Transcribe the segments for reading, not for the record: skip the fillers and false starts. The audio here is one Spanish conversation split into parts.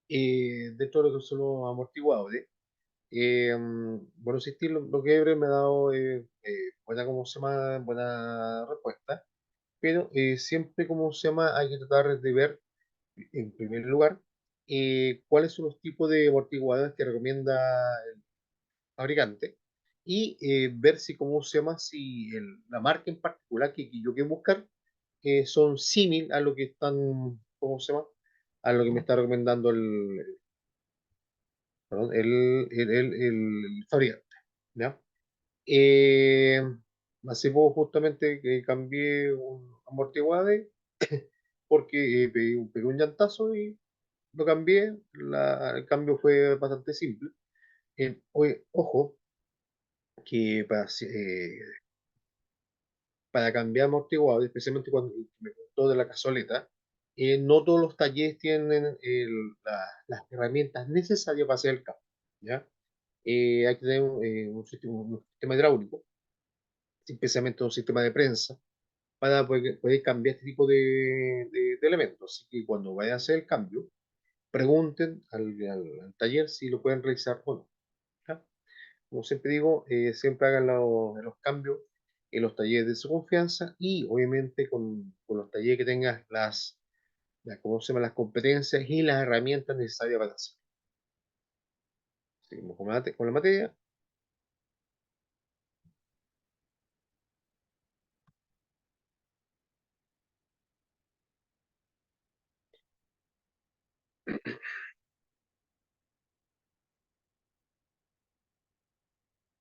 dentro de lo que son los amortiguadores. Bueno, insistir, lo que Ebre me ha dado buena, ¿cómo se llama? Buena respuesta, pero siempre, ¿cómo se llama? Hay que tratar de ver, en primer lugar, cuáles son los tipos de amortiguadores que recomienda el fabricante y ver si, ¿cómo se llama? Si la marca en particular que yo quiero buscar son símil a lo que están, ¿cómo se llama? A lo que me está recomendando perdón, el fabricante, ¿ya? Eh, Hace poco justamente que cambié un amortiguador porque pegué un llantazo y lo cambié. El cambio fue bastante simple. Oye, ojo, que para cambiar amortiguador, especialmente cuando me contó de la cazoleta, no todos los talleres tienen las herramientas necesarias para hacer el cambio, ¿ya? Hay que tener un sistema hidráulico, especialmente un sistema de prensa, para poder cambiar este tipo de elementos. Así que cuando vayan a hacer el cambio, pregunten al taller si lo pueden realizar o no, ¿ya? Como siempre digo, siempre hagan los cambios en los talleres de su confianza y obviamente con los talleres que tengan ¿cómo se llama? Las competencias y las herramientas necesarias para hacerlo. Seguimos con la materia.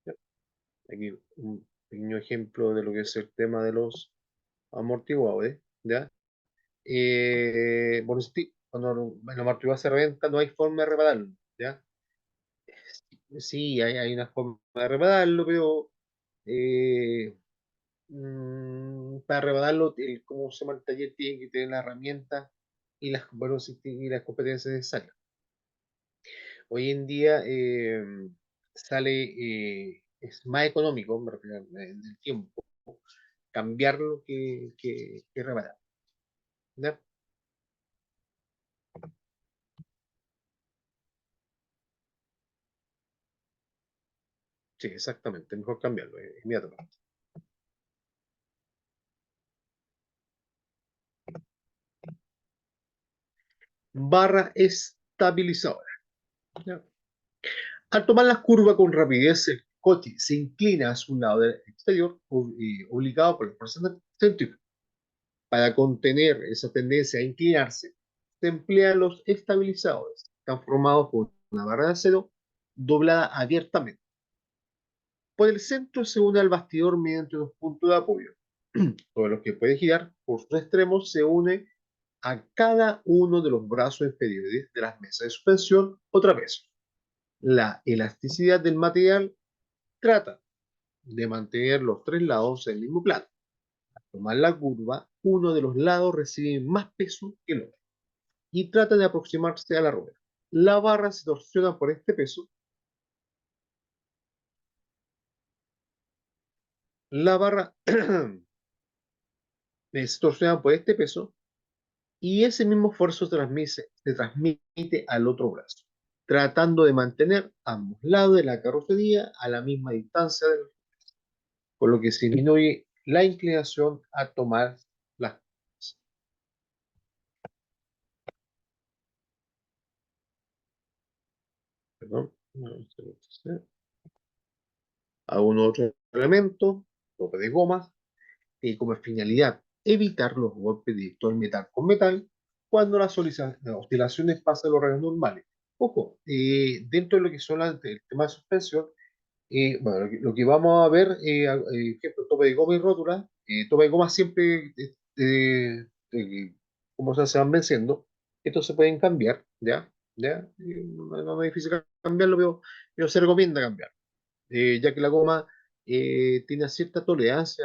¿Ya? Aquí un pequeño ejemplo de lo que es el tema de los amortiguadores, ¿ya? Bueno, cuando el amortiguador se reventa, no hay forma de repararlo, ¿ya? Sí, hay una forma de repararlo, pero eh, para repararlo, ¿cómo se llama? El taller tiene que tener las herramientas y bueno, sí, y las competencias necesarias. Hoy en día es más económico, me refiero en el tiempo, cambiarlo que reparar, ¿ya? Sí, exactamente, mejor cambiarlo inmediatamente. Barra estabilizadora, ¿ya? Al tomar la curva con rapidez, el coche se inclina a su lado del exterior, obligado por la fuerza centrífuga. Para contener esa tendencia a inclinarse, se emplean los estabilizadores. Están formados por una barra de acero doblada abiertamente. Por el centro se une al bastidor mediante dos puntos de apoyo, sobre los que puede girar. Por sus extremos se une a cada uno de los brazos inferiores de las mesas de suspensión o trapecio. La elasticidad del material trata de mantener los tres lados en el mismo plano. Al tomar la curva, uno de los lados recibe más peso que el otro y trata de aproximarse a la rueda. La barra se torsiona por este peso. La barra se torsiona por este peso y ese mismo esfuerzo se transmite al otro brazo, tratando de mantener ambos lados de la carrocería a la misma distancia, por lo que se disminuye la inclinación a tomar las curvas. Perdón, a un otro elemento, tope de gomas, como finalidad evitar los golpes directos del metal con metal cuando las oscilaciones pasan los radios normales. Ojo, dentro de lo que son el tema de suspensión, bueno, lo que vamos a ver, ejemplo, tope de goma y rótula, tope de goma siempre, como se van venciendo, estos se pueden cambiar, ¿ya? ¿Ya? No es difícil cambiarlo, pero se recomienda cambiar, ya que la goma tiene cierta tolerancia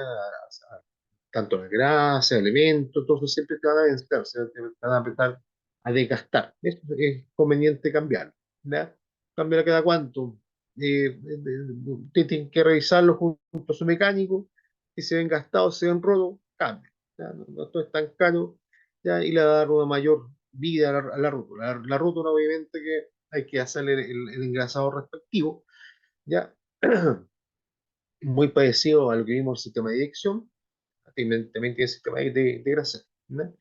tanto la grasa, elementos, entonces siempre te van a vencer, te van a empezar a desgastar. Esto es conveniente cambiarlo, ¿ya? Cambiar cada cuánto. Usted tiene que revisarlo junto a su mecánico, si se ven gastados, se ven rotos, cambia. ¿Ya? No, no todo es tan caro, ¿ya? Y le va a dar una mayor vida a la rótula. La rótula, obviamente, que hay que hacerle el engrasado respectivo, ¿ya? Muy parecido a lo que vimos en el sistema de dirección, también tiene sistema de grasa, ¿no?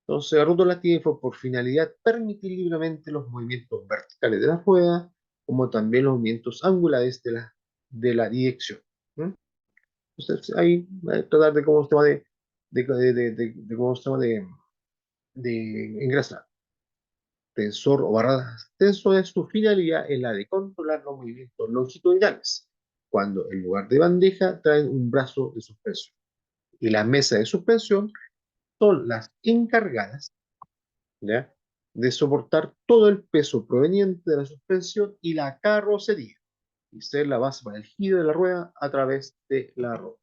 Entonces, la rótula tiene por finalidad permitir libremente los movimientos verticales de la rueda, como también los movimientos angulares de la dirección, ¿no? Entonces, ahí tratar de cómo se llama de cómo se llama de engrasar. Tensor o barras tensor es su finalidad es la de controlar los movimientos longitudinales, cuando en lugar de bandeja traen un brazo de suspensión. Y las mesas de suspensión son las encargadas, ¿ya?, de soportar todo el peso proveniente de la suspensión y la carrocería, y ser la base para el giro de la rueda a través de la rueda.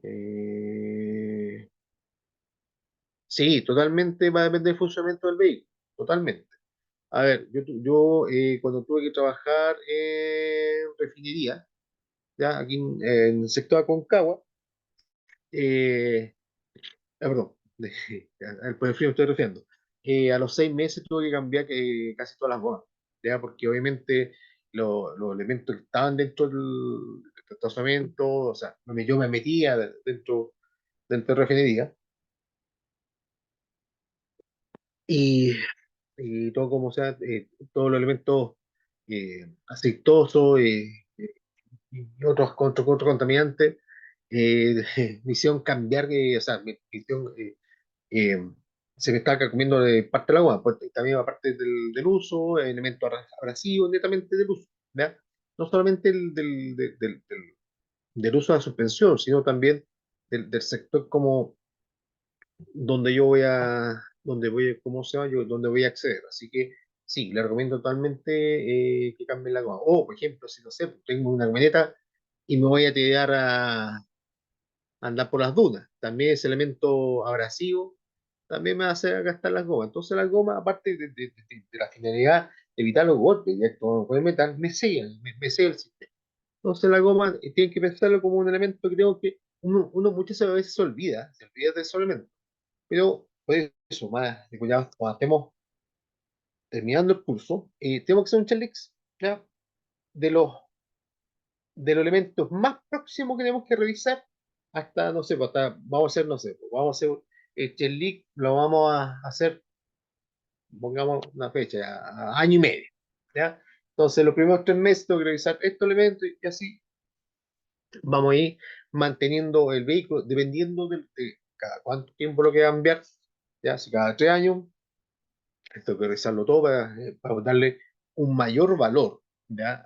Eh, sí, totalmente va a depender del funcionamiento del vehículo, totalmente. A ver, yo cuando tuve que trabajar en refinería, ya aquí en el sector de Aconcagua, eh, perdón, por el frío me estoy refiriendo. A los 6 meses tuve que cambiar casi todas las gomas, ¿ya? Porque obviamente los elementos que estaban dentro del tratamiento, o sea, yo me metía dentro de refinería y, y todo como sea, todos los elementos aceitosos y otros contaminantes me hicieron cambiar, o sea, me hicieron eh, se me está comiendo parte del agua, pues, también aparte del uso, elementos abrasivos, netamente del uso, ¿ya? No solamente del uso de la suspensión, sino también del sector como ¿cómo se llama yo? Donde voy a acceder. Así que sí, le recomiendo totalmente que cambie la goma. O, por ejemplo, si no sé, tengo una camioneta y me voy a tirar a andar por las dunas. También ese elemento abrasivo también me hace gastar las gomas. Entonces las gomas, aparte de la finalidad de evitar los golpes directos con el metal, me sellan el sistema. Entonces la goma tiene que pensarlo como un elemento que creo que uno muchas veces se olvida de ese elemento. Pero por eso, más de cuidado, cuando estemos terminando el curso, tenemos que hacer un checklist, ¿ya?, de de los elementos más próximos que tenemos que revisar hasta, no sé, pues, vamos a hacer, no sé, pues, vamos a hacer el checklist, lo vamos a hacer, pongamos una fecha, a año y medio, ¿ya? Entonces, los primeros 3 meses tengo que revisar estos elementos y así vamos a ir manteniendo el vehículo, dependiendo de cada cuánto tiempo lo que va a cambiar, ya, si cada 3 años, tengo que revisarlo todo para darle un mayor valor, ¿ya?,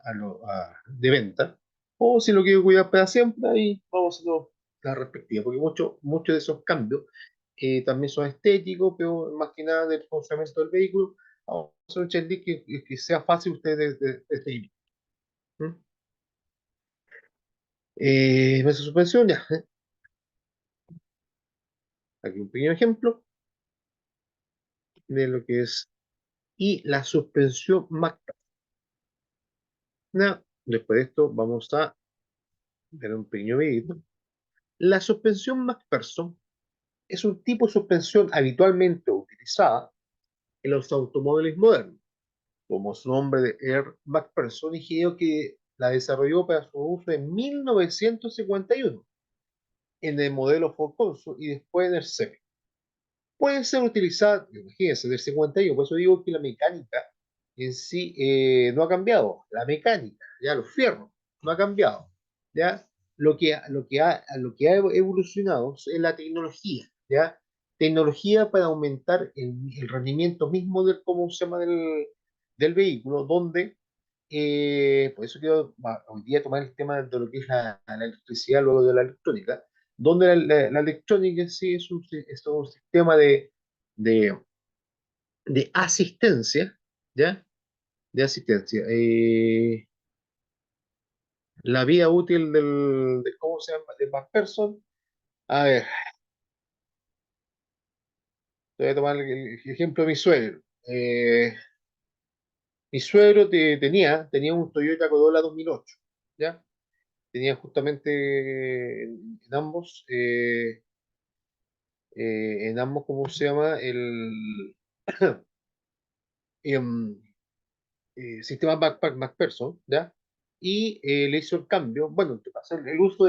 de venta, o si lo quiero cuidar para siempre, ahí vamos a hacer la respectiva, porque muchos de esos cambios también son estéticos, pero más que nada del funcionamiento del vehículo. Vamos a hacer un checklist que sea fácil ustedes de seguir. ¿Mm? Mesa de suspensión, ya. Aquí un pequeño ejemplo de lo que es. Y la suspensión McPherson. Después de esto, vamos a ver un pequeño video. La suspensión McPherson es un tipo de suspensión habitualmente utilizada en los automóviles modernos, como su nombre de Air McPherson, ingeniero que la desarrolló para su uso en 1951 en el modelo Ford Consul y después en el Chevy. Puede ser utilizada, imagínense, del 51, por eso digo que la mecánica en sí no ha cambiado, la mecánica, ya los fierros, no ha cambiado, ya lo que ha evolucionado es la tecnología, ya tecnología para aumentar el rendimiento mismo del, ¿cómo se llama?, del vehículo, donde, por eso quiero hoy día tomar el tema de lo que es la electricidad luego de la electrónica, donde la electrónica en sí es un sistema de, de asistencia, ¿ya? De asistencia. La vida útil ¿cómo se llama?, del MacPherson. A ver, te voy a tomar el ejemplo de mi suegro. Mi suegro tenía un Toyota Corolla 2008, ¿ya? Tenía justamente en ambos en ambos, ¿cómo se llama? Em, sistema Backpack MacPherson, ¿ya? Y le hizo el cambio. Bueno, ¿qué pasa? El uso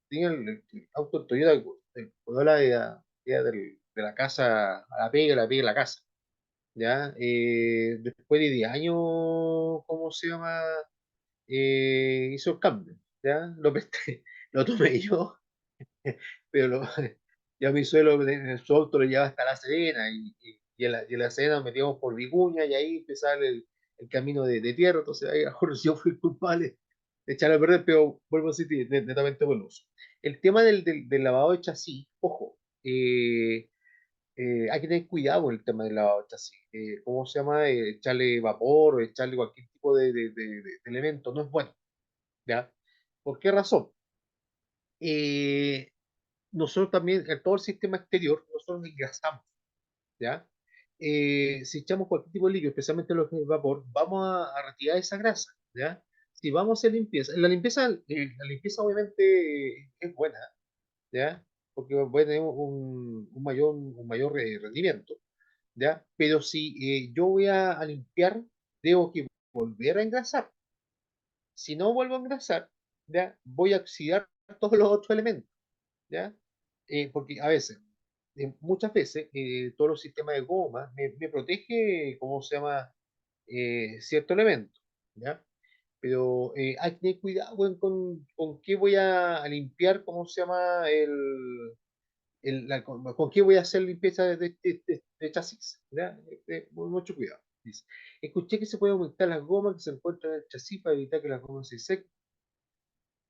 tenía el auto Toyota, cuando la idea de la casa a la pega a la casa, ¿ya? Después de 10 años, ¿cómo se llama? Hizo el cambio, ¿ya? Lo presté, lo tomé yo, pero ya mi suelo en su auto lo llevaba hasta La Serena y en la Serena nos metíamos por Vicuña y ahí empezaba el camino de tierra, entonces ahí a lo mejor yo fui el culpable de echarlo a perder, pero vuelvo a decir, netamente por el uso. El tema del lavado de chasis, ojo, hay que tener cuidado con el tema del lavado de chasis. ¿Cómo se llama? Echarle vapor o echarle cualquier tipo de elemento, no es bueno, ¿ya? ¿Por qué razón? Nosotros también, en todo el sistema exterior, nosotros engrasamos, ¿ya? Si echamos cualquier tipo de líquido, especialmente los de vapor, vamos a retirar esa grasa, ¿ya? Si vamos a hacer limpieza, la limpieza obviamente es buena, ¿ya? Porque puede tener un mayor rendimiento, ¿ya? Pero si yo voy a limpiar, debo que volver a engrasar. Si no vuelvo a engrasar, ¿ya? Voy a oxidar todos los otros elementos, ¿ya? Porque a veces, muchas veces, todos los sistemas de goma me protege, ¿cómo se llama? Cierto elemento, ¿ya? Pero hay que tener cuidado con qué voy a limpiar, ¿cómo se llama? Con qué voy a hacer limpieza de chasis, ¿ya? Mucho cuidado. Dice, escuché que se puede aumentar las gomas que se encuentran en el chasis para evitar que las gomas se sequen.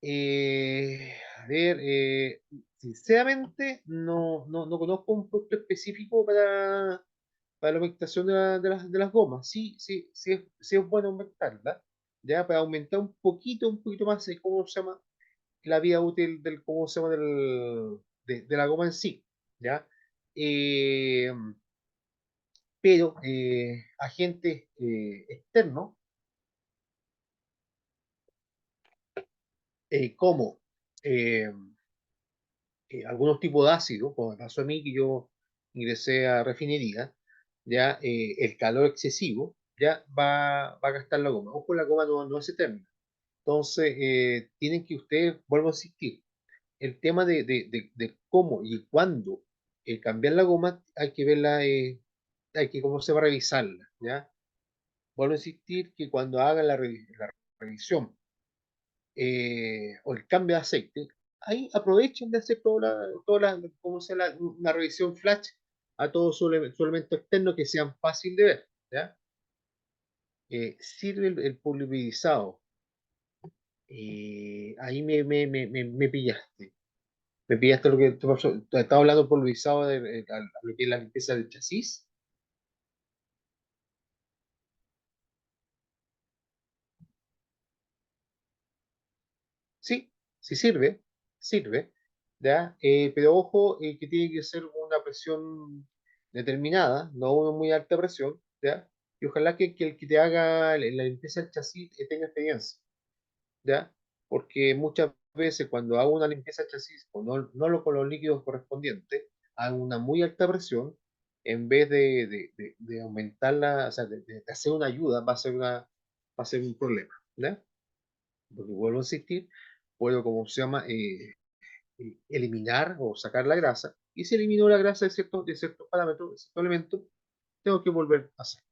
A ver, sinceramente no conozco un producto específico para la aumentación de las gomas. Sí es bueno aumentarla, ya para aumentar un poquito más, ¿cómo se llama? La vida útil ¿cómo se llama? De la goma en sí, ¿ya? Eh, pero agentes externos, como eh, algunos tipos de ácido, como me pasó a mí que yo ingresé a refinería, ya el calor excesivo ya va a gastar la goma. Ojo, la goma no es eterna. Entonces, tienen que ustedes, vuelvo a insistir, el tema de cómo y cuándo cambiar la goma, hay que verla, hay que, ¿cómo se va a revisarla? ¿Ya? Vuelvo a insistir que cuando hagan la revisión o el cambio de aceite, ahí aprovechen de hacer ¿cómo se llama? Una revisión flash a todo su elemento externo que sean fácil de ver, ¿ya? Sirve el pulverizado. Ahí me pillaste. Me pillaste lo que te pasó. Te estaba hablando pulverizado a lo que es la limpieza del chasis. Sí, sí sirve, ¿ya? Pero ojo, que tiene que ser una presión determinada, no una muy alta presión, ¿ya? Y ojalá que el que te haga la limpieza del chasis tenga experiencia, ¿ya? Porque muchas veces cuando hago una limpieza del chasis, o con los líquidos correspondientes, hago una muy alta presión, en vez de aumentarla, o sea, de hacer una ayuda, va a ser un problema, ¿ya? Porque vuelvo a insistir, puedo, como se llama, eliminar o sacar la grasa, y si elimino la grasa de ciertos parámetros, de ciertos elementos, tengo que volver a hacer.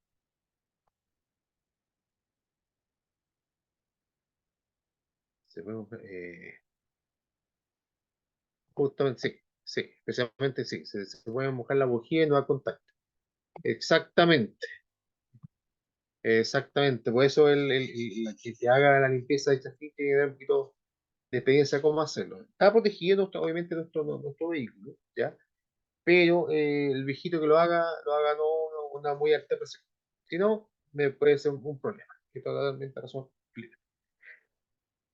Se puede, justamente, sí, sí, especialmente sí, se puede mojar la bujía y no da contacto. Exactamente, exactamente, por eso el que te haga la limpieza de chasis tiene que dar un poquito de experiencia cómo hacerlo. Está protegido obviamente nuestro vehículo, ¿ya? Pero el viejito que lo haga no una muy alta presión. Si no, me puede ser un problema. Que totalmente razón.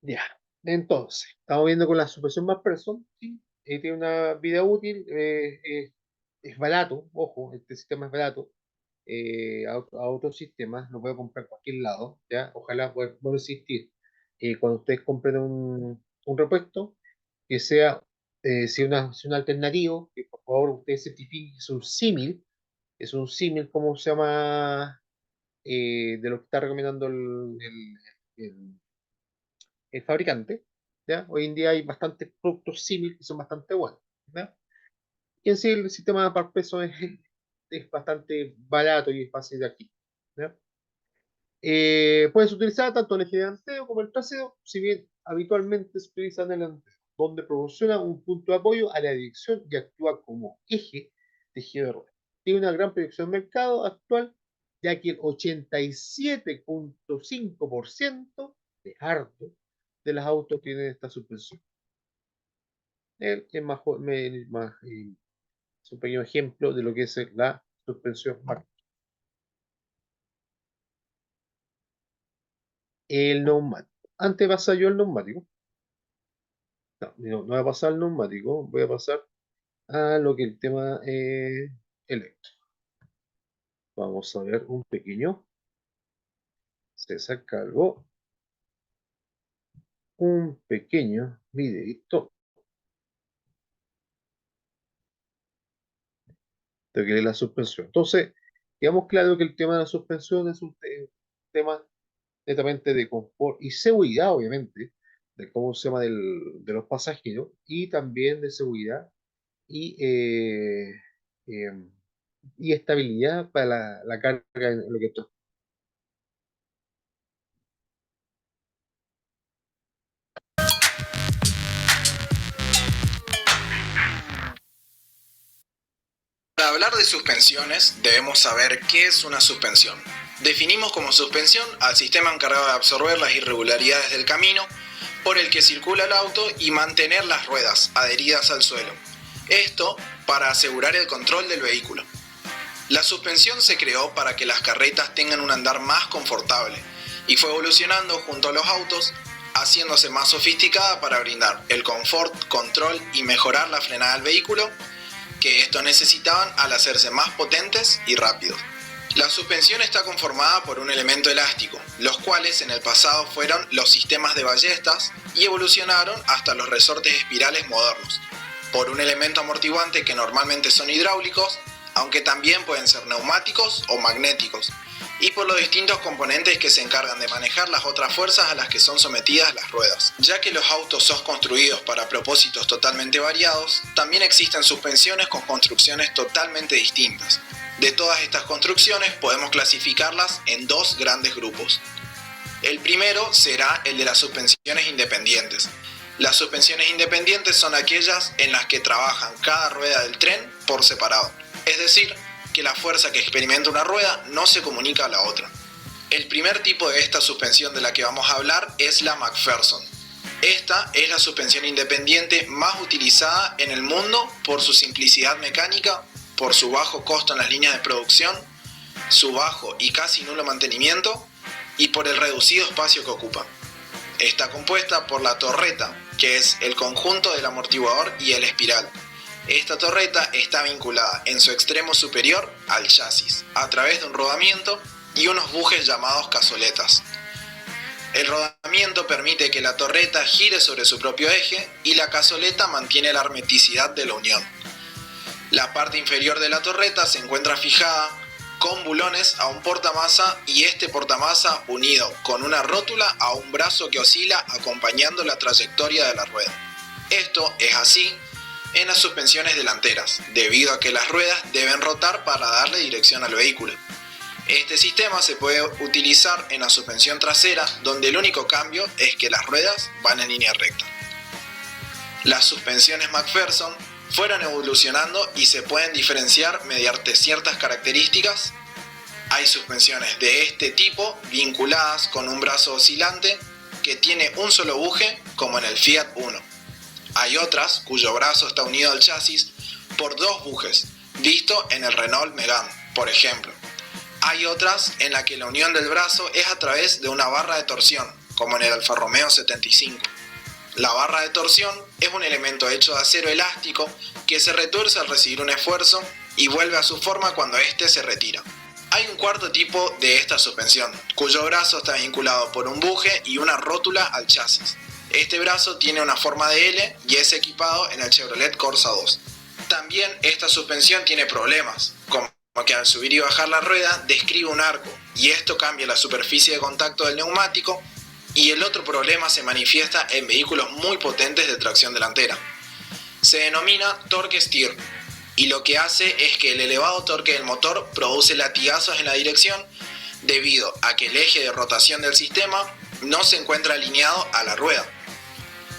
Ya. Entonces, estamos viendo con la supresión más presión, sí, tiene una vida útil, es barato, ojo, este sistema es barato, a otros sistemas, lo puede comprar en cualquier lado, ¿ya? Ojalá, vuelvo a insistir, cuando ustedes compren un repuesto, que sea si un alternativo, que por favor usted certifique que es un símil, ¿cómo se llama? De lo que está recomendando el- el fabricante, ¿ya? Hoy en día hay bastantes productos símiles que son bastante buenos, ¿ya? Y en sí el sistema de par peso es bastante barato y es fácil de aquí, ¿ya? Puedes utilizar tanto el eje delantero como el trasero, si bien habitualmente se utiliza en el delantero, donde proporciona un punto de apoyo a la dirección y actúa como eje de giro de ruedas. Tiene una gran proyección en el mercado actual, ya que el 87,5% de hardware de los autos tienen esta suspensión. Es más, es un pequeño ejemplo de lo que es la suspensión. El neumático. Antes pasa yo el neumático. No, no voy a pasar al neumático, voy a pasar a lo que el tema electro. Vamos a ver un pequeño. Se saca algo. Un pequeño videito de que es la suspensión. Entonces, digamos claro que el tema de la suspensión es un tema netamente de confort y seguridad, obviamente, de cómo se llama de los pasajeros y también de seguridad y, eh, y estabilidad para la carga en lo que esto. Para hablar de suspensiones, debemos saber qué es una suspensión. Definimos como suspensión al sistema encargado de absorber las irregularidades del camino por el que circula el auto y mantener las ruedas adheridas al suelo. Esto para asegurar el control del vehículo. La suspensión se creó para que las carretas tengan un andar más confortable y fue evolucionando junto a los autos, haciéndose más sofisticada para brindar el confort, control y mejorar la frenada del vehículo que estos necesitaban al hacerse más potentes y rápidos. La suspensión está conformada por un elemento elástico, los cuales en el pasado fueron los sistemas de ballestas y evolucionaron hasta los resortes espirales modernos, por un elemento amortiguante que normalmente son hidráulicos, aunque también pueden ser neumáticos o magnéticos, y por los distintos componentes que se encargan de manejar las otras fuerzas a las que son sometidas las ruedas. Ya que los autos son construidos para propósitos totalmente variados, también existen suspensiones con construcciones totalmente distintas. De todas estas construcciones podemos clasificarlas en dos grandes grupos. El primero será el de las suspensiones independientes. Las suspensiones independientes son aquellas en las que trabajan cada rueda del tren por separado, es decir, que la fuerza que experimenta una rueda no se comunica a la otra. El primer tipo de esta suspensión de la que vamos a hablar es la McPherson. Esta es la suspensión independiente más utilizada en el mundo por su simplicidad mecánica, por su bajo costo en las líneas de producción, su bajo y casi nulo mantenimiento y por el reducido espacio que ocupa. Está compuesta por la torreta, que es el conjunto del amortiguador y el espiral. Esta torreta está vinculada en su extremo superior al chasis, a través de un rodamiento y unos bujes llamados cazoletas. El rodamiento permite que la torreta gire sobre su propio eje y la cazoleta mantiene la hermeticidad de la unión. La parte inferior de la torreta se encuentra fijada con bulones a un portamasa y este portamasa unido con una rótula a un brazo que oscila acompañando la trayectoria de la rueda. Esto es así en las suspensiones delanteras, debido a que las ruedas deben rotar para darle dirección al vehículo. Este sistema se puede utilizar en la suspensión trasera, donde el único cambio es que las ruedas van en línea recta. Las suspensiones McPherson fueron evolucionando y se pueden diferenciar mediante ciertas características. Hay suspensiones de este tipo vinculadas con un brazo oscilante que tiene un solo buje, como en el Fiat Uno. Hay otras cuyo brazo está unido al chasis por dos bujes, visto en el Renault Megane, por ejemplo. Hay otras en las que la unión del brazo es a través de una barra de torsión, como en el Alfa Romeo 75. La barra de torsión es un elemento hecho de acero elástico que se retuerce al recibir un esfuerzo y vuelve a su forma cuando éste se retira. Hay un cuarto tipo de esta suspensión, cuyo brazo está vinculado por un buje y una rótula al chasis. Este brazo tiene una forma de L y es equipado en el Chevrolet Corsa 2. También esta suspensión tiene problemas, como que al subir y bajar la rueda describe un arco y esto cambia la superficie de contacto del neumático. Y el otro problema se manifiesta en vehículos muy potentes de tracción delantera. Se denomina torque steer y lo que hace es que el elevado torque del motor produce latigazos en la dirección debido a que el eje de rotación del sistema no se encuentra alineado a la rueda.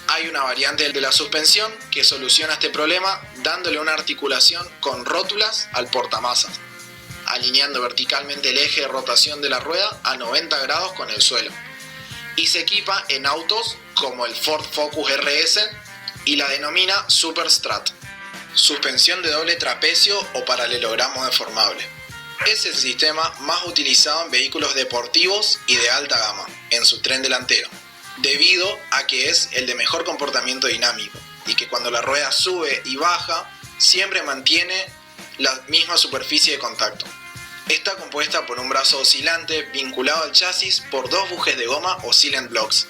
Hay una variante de la suspensión que soluciona este problema dándole una articulación con rótulas al portamasas, alineando verticalmente el eje de rotación de la rueda a 90 grados con el suelo. Y se equipa en autos como el Ford Focus RS y la denomina Super Strat. Suspensión de doble trapecio o paralelogramo deformable. Es el sistema más utilizado en vehículos deportivos y de alta gama, en su tren delantero, debido a que es el de mejor comportamiento dinámico y que cuando la rueda sube y baja siempre mantiene la misma superficie de contacto. Está compuesta por un brazo oscilante vinculado al chasis por dos bujes de goma o silent blocks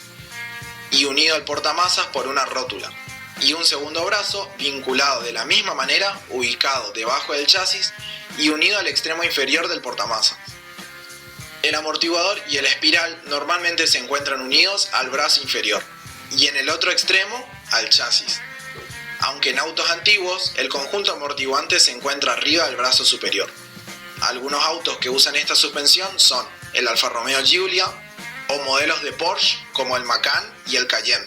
y unido al portamasas por una rótula, y un segundo brazo vinculado de la misma manera ubicado debajo del chasis y unido al extremo inferior del portamasas. El amortiguador y el espiral normalmente se encuentran unidos al brazo inferior y en el otro extremo al chasis, aunque en autos antiguos el conjunto amortiguante se encuentra arriba del brazo superior. Algunos autos que usan esta suspensión son el Alfa Romeo Giulia o modelos de Porsche como el Macan y el Cayenne.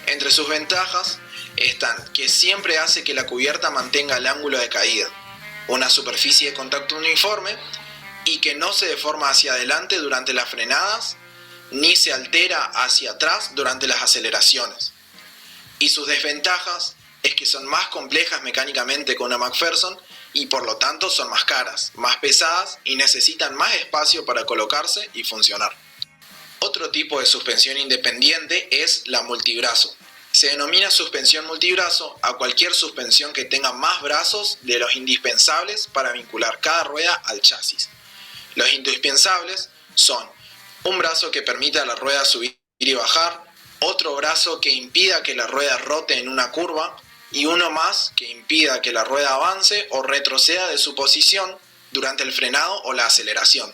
Entre sus ventajas están que siempre hace que la cubierta mantenga el ángulo de caída, una superficie de contacto uniforme y que no se deforma hacia adelante durante las frenadas ni se altera hacia atrás durante las aceleraciones. Y sus desventajas es que son más complejas mecánicamente que una McPherson y por lo tanto son más caras, más pesadas y necesitan más espacio para colocarse y funcionar. Otro tipo de suspensión independiente es la multibrazo. Se denomina suspensión multibrazo a cualquier suspensión que tenga más brazos de los indispensables para vincular cada rueda al chasis. Los indispensables son un brazo que permita a la rueda subir y bajar, otro brazo que impida que la rueda rote en una curva y uno más que impida que la rueda avance o retroceda de su posición durante el frenado o la aceleración.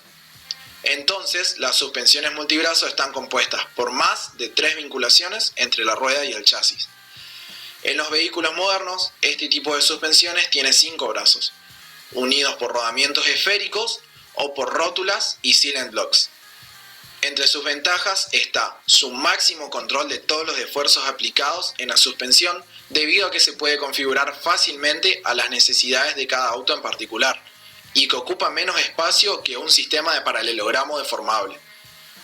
Entonces, las suspensiones multibrazo están compuestas por más de 3 vinculaciones entre la rueda y el chasis. En los vehículos modernos, este tipo de suspensiones tiene 5 brazos, unidos por rodamientos esféricos o por rótulas y silent blocks. Entre sus ventajas está su máximo control de todos los esfuerzos aplicados en la suspensión, debido a que se puede configurar fácilmente a las necesidades de cada auto en particular, y que ocupa menos espacio que un sistema de paralelogramo deformable.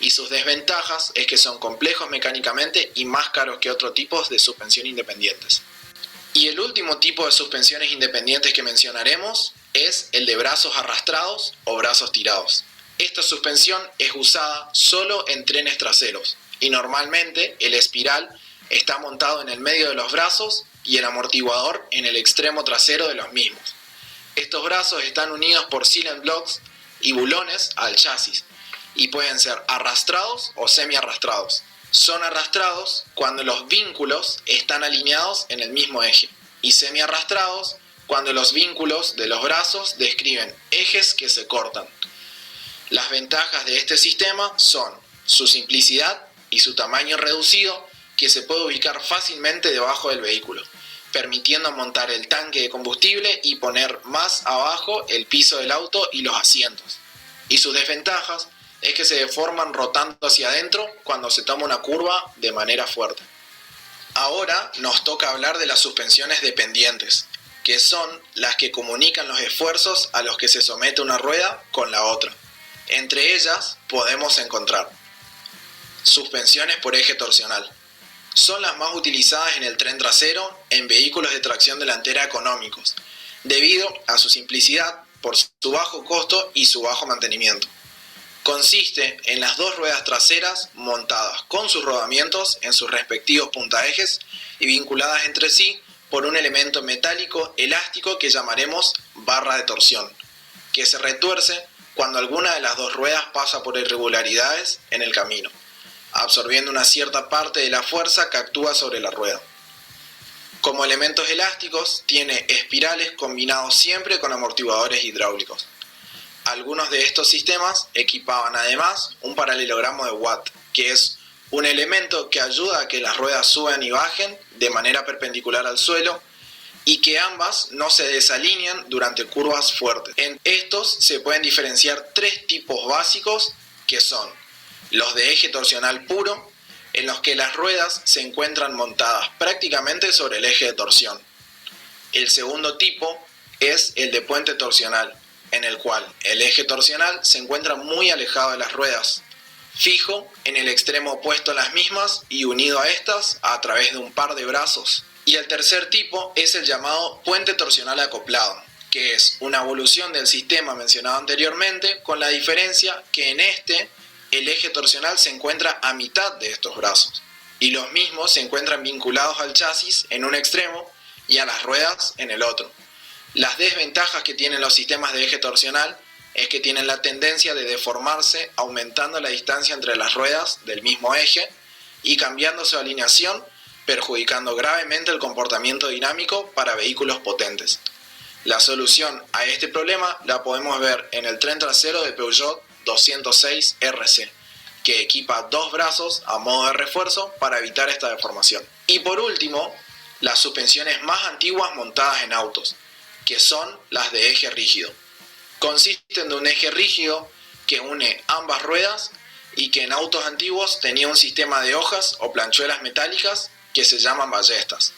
Y sus desventajas es que son complejos mecánicamente y más caros que otros tipos de suspensión independientes. Y el último tipo de suspensiones independientes que mencionaremos es el de brazos arrastrados o brazos tirados. Esta suspensión es usada solo en trenes traseros y normalmente el espiral está montado en el medio de los brazos y el amortiguador en el extremo trasero de los mismos. Estos brazos están unidos por silent blocks y bulones al chasis y pueden ser arrastrados o semi-arrastrados. Son arrastrados cuando los vínculos están alineados en el mismo eje y semi-arrastrados cuando los vínculos de los brazos describen ejes que se cortan. Las ventajas de este sistema son su simplicidad y su tamaño reducido, que se puede ubicar fácilmente debajo del vehículo, permitiendo montar el tanque de combustible y poner más abajo el piso del auto y los asientos. Y sus desventajas es que se deforman rotando hacia adentro cuando se toma una curva de manera fuerte. Ahora nos toca hablar de las suspensiones dependientes, que son las que comunican los esfuerzos a los que se somete una rueda con la otra. Entre ellas podemos encontrar suspensiones por eje torsional. Son las más utilizadas en el tren trasero en vehículos de tracción delantera económicos, debido a su simplicidad, por su bajo costo y su bajo mantenimiento. Consiste en las dos ruedas traseras montadas con sus rodamientos en sus respectivos puntaejes y vinculadas entre sí por un elemento metálico elástico que llamaremos barra de torsión, que se retuerce cuando alguna de las dos ruedas pasa por irregularidades en el camino. absorbiendo una cierta parte de la fuerza que actúa sobre la rueda. Como elementos elásticos, tiene espirales combinados siempre con amortiguadores hidráulicos. Algunos de estos sistemas equipaban además un paralelogramo de Watt, que es un elemento que ayuda a que las ruedas suban y bajen de manera perpendicular al suelo y que ambas no se desalinean durante curvas fuertes. En estos se pueden diferenciar tres tipos básicos, que son los de eje torsional puro, en los que las ruedas se encuentran montadas prácticamente sobre el eje de torsión. El segundo tipo es el de puente torsional, en el cual el eje torsional se encuentra muy alejado de las ruedas, fijo en el extremo opuesto a las mismas y unido a estas a través de un par de brazos. Y el tercer tipo es el llamado puente torsional acoplado, que es una evolución del sistema mencionado anteriormente, con la diferencia que en este el eje torsional se encuentra a mitad de estos brazos y los mismos se encuentran vinculados al chasis en un extremo y a las ruedas en el otro. Las desventajas que tienen los sistemas de eje torsional es que tienen la tendencia de deformarse aumentando la distancia entre las ruedas del mismo eje y cambiando su alineación, perjudicando gravemente el comportamiento dinámico para vehículos potentes. La solución a este problema la podemos ver en el tren trasero de Peugeot 206 RC, que equipa dos brazos a modo de refuerzo para evitar esta deformación. Y por último, las suspensiones más antiguas montadas en autos, que son las de eje rígido. Consisten de un eje rígido que une ambas ruedas y que en autos antiguos tenía un sistema de hojas o planchuelas metálicas que se llaman ballestas,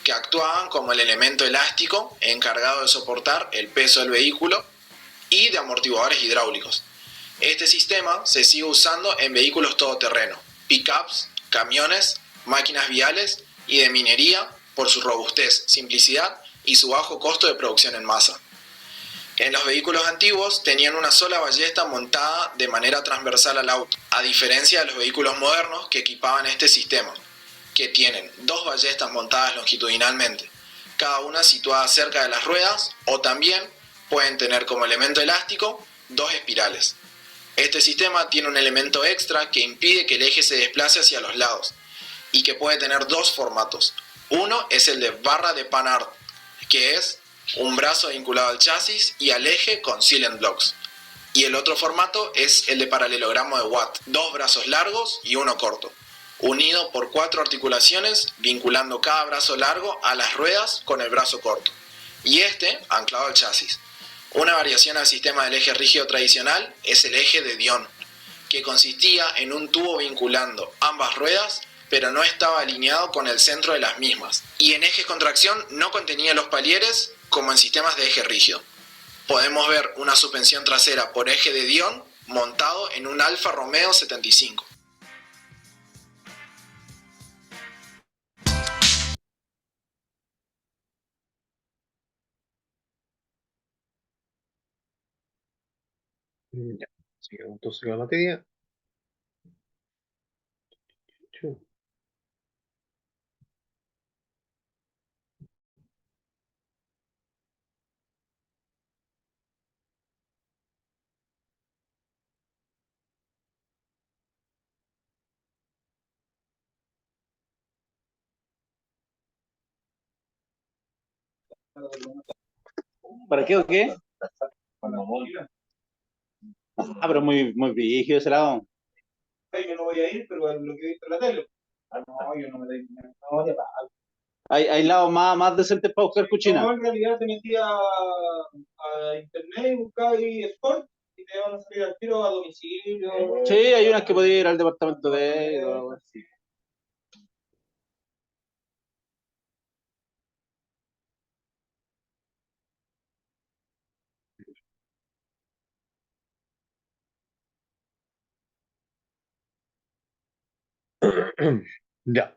que actuaban como el elemento elástico encargado de soportar el peso del vehículo y de amortiguadores hidráulicos. Este sistema se sigue usando en vehículos todoterreno, pickups, camiones, máquinas viales y de minería por su robustez, simplicidad y su bajo costo de producción en masa. En los vehículos antiguos tenían una sola ballesta montada de manera transversal al auto, a diferencia de los vehículos modernos que equipaban este sistema, que tienen dos ballestas montadas longitudinalmente, cada una situada cerca de las ruedas, o también pueden tener como elemento elástico dos espirales. Este sistema tiene un elemento extra que impide que el eje se desplace hacia los lados y que puede tener dos formatos. Uno es el de barra de Panhard, que es un brazo vinculado al chasis y al eje con silent blocks. Y el otro formato es el de paralelogramo de Watt, dos brazos largos y uno corto, unido por cuatro articulaciones vinculando cada brazo largo a las ruedas con el brazo corto, y este anclado al chasis. Una variación al sistema del eje rígido tradicional es el eje de Dion, que consistía en un tubo vinculando ambas ruedas, pero no estaba alineado con el centro de las mismas, y en ejes con tracción no contenía los palieres como en sistemas de eje rígido. Podemos ver una suspensión trasera por eje de Dion montado en un Alfa Romeo 75. Ya, sigamos entonces con la materia. ¿Para qué o qué? Ah, pero muy, muy rígido ese lado. Yo no voy a ir, pero lo que he visto en la tele. Ah, no, yo no me no, ya va. Hay lados más decentes para buscar cuchina. No, en realidad te metí a internet y buscaba ahí Sport y te van a salir al tiro a domicilio. Sí, hay unas que podía ir al departamento de... Sí. Ya,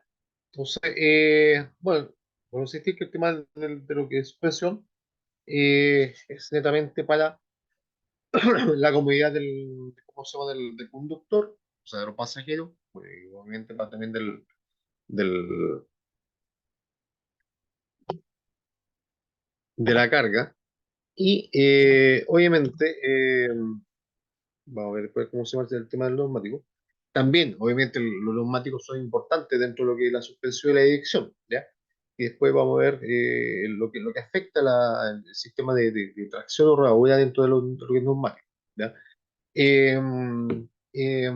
entonces, bueno, podemos decir que el tema de lo que es suspensión es netamente para la comodidad ¿cómo se llama? Del conductor, o sea, de los pasajeros, pues, y obviamente también del, de la carga. Y obviamente, vamos a ver después cómo se llama el tema del neumático. También, obviamente, los neumáticos son importantes dentro de lo que es la suspensión y la dirección, ¿ya? Y después vamos a ver lo que afecta el sistema de tracción o rodadura dentro de lo que es neumático, ¿ya? Eh, eh,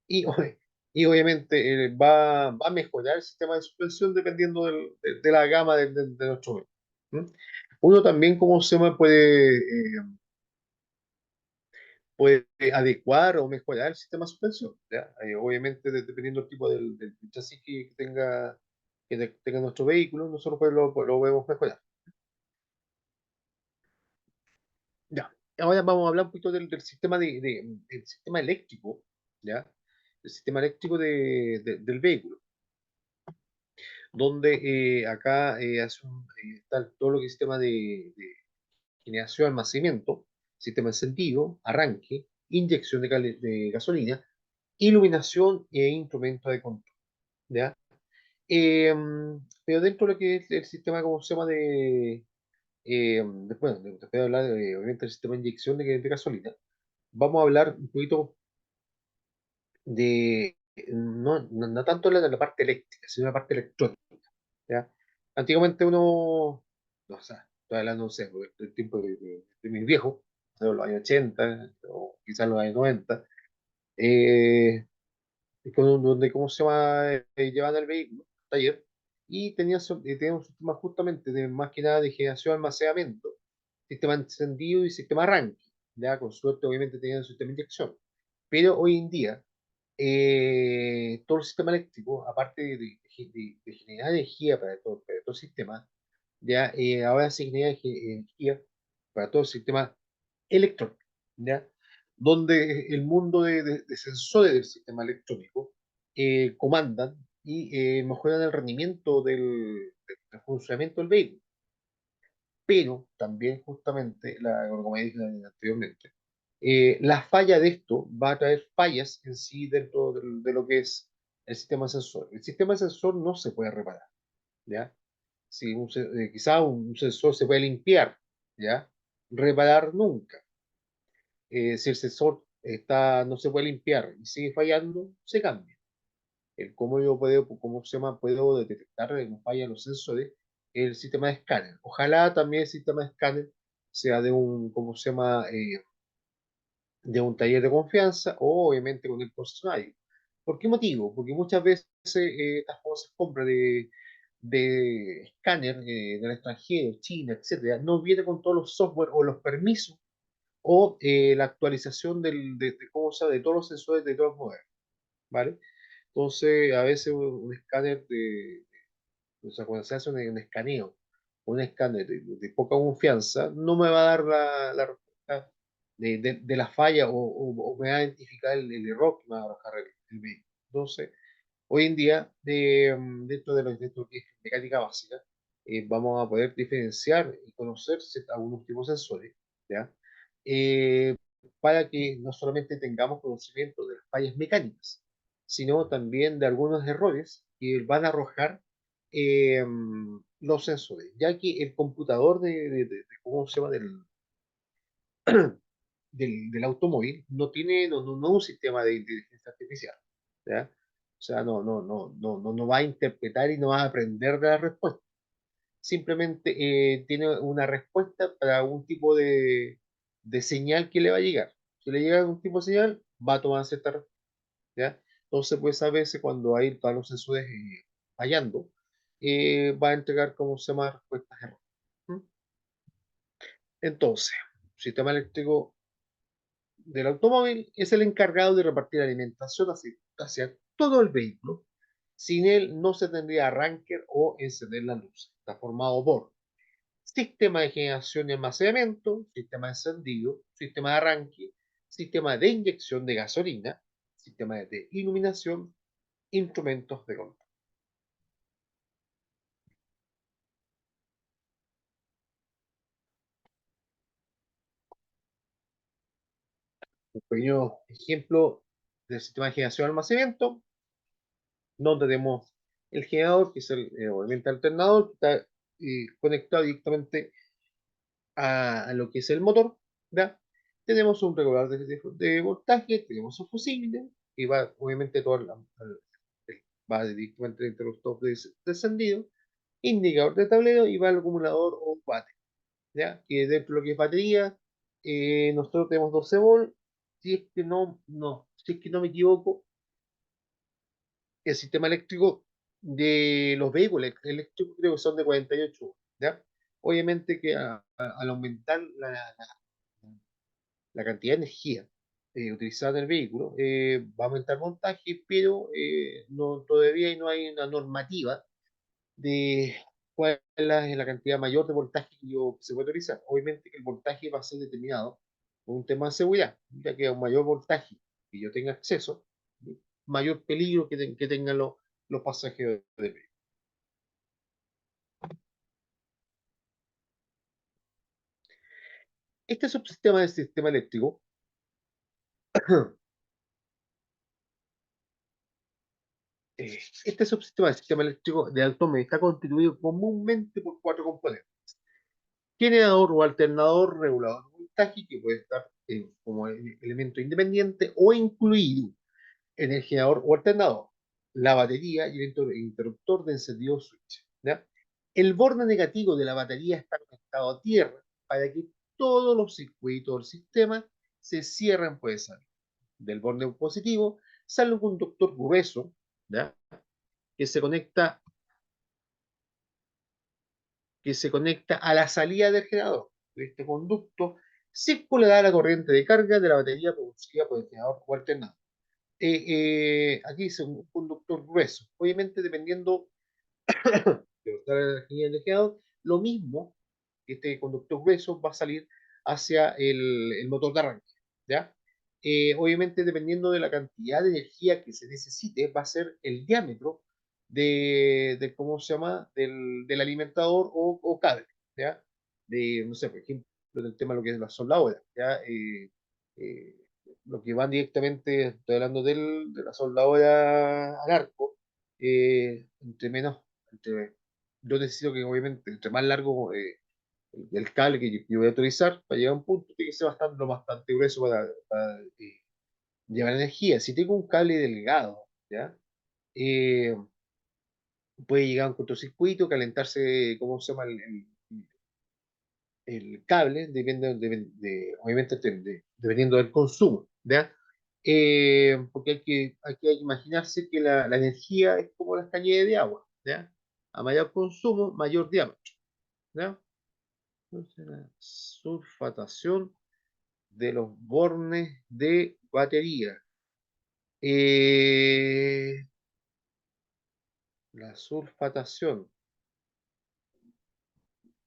y, y obviamente va a mejorar el sistema de suspensión dependiendo de la gama de nuestro vehículo. ¿Mm? Uno también, como se llama, puede adecuar o mejorar el sistema de suspensión, ¿ya? Obviamente, dependiendo del tipo del chasis que tenga nuestro vehículo, nosotros pues, lo podemos mejorar. Ya. Ahora vamos a hablar un poquito del sistema del sistema eléctrico, ¿ya? El sistema eléctrico del vehículo, donde acá está todo lo que es sistema de generación, almacenamiento, sistema de encendido, arranque, inyección de gasolina, iluminación e instrumentos de control, ¿ya? Eh, pero dentro de lo que es el sistema, ¿cómo se llama? Después de hablar, obviamente, del sistema de inyección de gasolina, vamos a hablar un poquito no tanto de la parte eléctrica, sino de la parte electrónica, ¿ya? Antiguamente uno, no, o sea, estoy hablando, no sé, del tiempo de mis viejos, de los años 80, o quizás los años 90, eh, donde, ¿cómo se llama? Llevaban el vehículo al taller y tenían un sistema justamente de más que nada de generación, almacenamiento, sistema encendido y sistema arranque. Ya, con suerte, obviamente, tenían un sistema de inyección. Pero hoy en día, todo el sistema eléctrico, aparte de generar energía para todo el sistema, ya ahora se genera energía para todo el sistema electrónico, ¿ya? Donde el mundo de sensores del sistema electrónico comandan y mejoran el rendimiento del funcionamiento del vehículo. Pero también, justamente, como dije anteriormente, la falla de esto va a traer fallas en sí dentro de lo que es el sistema sensor. El sistema sensor no se puede reparar, ¿ya? Si quizá un sensor se puede limpiar, ¿ya? Reparar nunca. Si el sensor no se puede limpiar y sigue fallando, se cambia. Cómo yo cómo se llama, puedo detectar una falla en los sensores, el sistema de escáner. Ojalá también el sistema de escáner sea ¿cómo se llama? De un taller de confianza o obviamente con el concesionario. ¿Por qué motivo? Porque muchas veces estas famosas compras de escáner del extranjero, China, etcétera, no viene con todos los software o los permisos o la actualización cómo se llama, de todos los sensores de todos los modelos, ¿vale? Entonces, a veces un escáner o sea, cuando se hace un escaneo, un escáner de poca confianza, no me va a dar la respuesta de la falla o me va a identificar el error que me va a arrojar el vehículo. Entonces, hoy en día, dentro que es mecánica básica, vamos a poder diferenciar y conocer algunos tipos de sensores, ¿ya? Eh, para que no solamente tengamos conocimiento de las fallas mecánicas, sino también de algunos errores que van a arrojar eh, los sensores, ya que el computador ¿cómo se llama? Del automóvil no es un sistema de inteligencia artificial, ¿ya? O sea, no va a interpretar y no va a aprender de la respuesta. Simplemente tiene una respuesta para algún tipo de señal que le va a llegar. Si le llega algún tipo de señal, va a tomar cierta respuesta, ¿ya? Entonces, pues a veces cuando hay todos los sensores fallando, va a entregar, como se llama, respuestas erróneas. ¿Mm? Entonces, sistema eléctrico del automóvil es el encargado de repartir alimentación hacia todo el vehículo. Sin él no se tendría arranque o encender la luz. Está formado por sistema de generación y almacenamiento, sistema de encendido, sistema de arranque, sistema de inyección de gasolina, sistema de iluminación, instrumentos de control. Un pequeño ejemplo del sistema de generación y almacenamiento, donde tenemos el generador, que es obviamente alternador, que está conectado directamente a lo que es el motor, ¿ya? Tenemos un regulador de voltaje, tenemos un fusible, y va, obviamente, va directamente al interruptor descendido, indicador de tablero y va al acumulador o bate, ¿ya? Que dentro de lo que es batería, nosotros tenemos 12 volts, si es que no me equivoco, el sistema eléctrico de los vehículos eléctricos creo que son de 48 volts, ¿ya? Obviamente que al aumentar la cantidad de energía utilizada en el vehículo, va a aumentar el montaje, pero todavía no hay una normativa de cuál es la cantidad mayor de voltaje que se puede utilizar. Obviamente que el voltaje va a ser determinado por un tema de seguridad, ya que a un mayor voltaje que yo tenga acceso, mayor peligro que tengan los pasajeros del vehículo. Este subsistema del sistema eléctrico este subsistema del sistema eléctrico de alto medio está constituido comúnmente por cuatro componentes: generador o alternador, regulador de voltaje, que puede estar como elemento independiente o incluido en el generador o alternador, la batería y el interruptor de encendido switch, ¿ya? El borde negativo de la batería está conectado a tierra para que todos los circuitos del sistema se cierren por esa vía. Del borde positivo sale un conductor grueso, ¿ya? que se conecta a la salida del generador. De este conducto circulará la corriente de carga de la batería producida por el generador o alternador. Aquí es un conductor grueso. Obviamente, dependiendo de la energía del generador, lo mismo, este conductor grueso va a salir hacia el motor de arranque, ¿ya? Obviamente, dependiendo de la cantidad de energía que se necesite, va a ser el diámetro ¿cómo se llama? Del alimentador o cable, ¿ya? No sé, por ejemplo, del tema de lo que es la soldadura, ¿ya? Eh, lo que van directamente, estoy hablando de la soldadura al arco, entre menos, yo necesito que obviamente, entre más largo el cable que yo voy a utilizar para llegar a un punto, tiene que ser bastante grueso para llevar energía. Si tengo un cable delgado, ¿ya? Eh, puede llegar a un cortocircuito, calentarse, ¿cómo se llama? El cable, obviamente dependiendo del consumo, ¿ya? Porque hay que imaginarse que la energía es como las cañerías de agua, ¿ya? A mayor consumo, mayor diámetro, ¿ya? Entonces, la sulfatación de los bornes de batería. Eh, la sulfatación.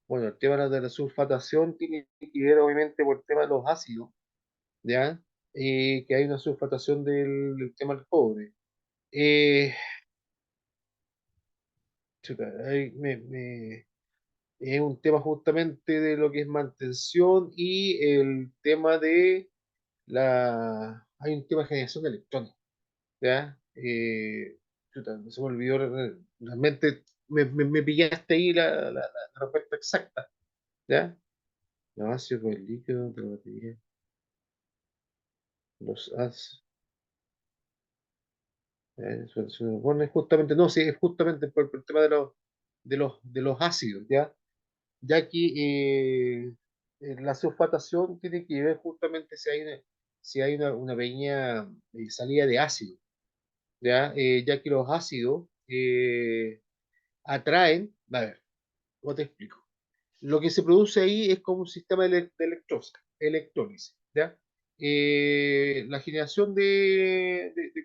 Bueno, el tema de la sulfatación tiene que ver obviamente por el tema de los ácidos, ¿ya? Que hay una sulfatación del tema del cobre. Eh, chuta, es un tema justamente de lo que es mantención y el tema de hay un tema de generación de electrones, ¿ya? Chuta, se me olvidó, realmente me pillaste ahí la respuesta exacta, ¿ya? La base con el líquido de la batería, los ácidos. Se supone justamente, no, sí, es justamente por el tema de los ácidos, ¿ya? Ya que la sulfatación tiene que ver justamente si hay una pequeña salida de ácido, ¿ya? Ya que los ácidos atraen, a ver, ¿cómo te explico? Lo que se produce ahí es como un sistema de electrólisis, ¿ya? La generación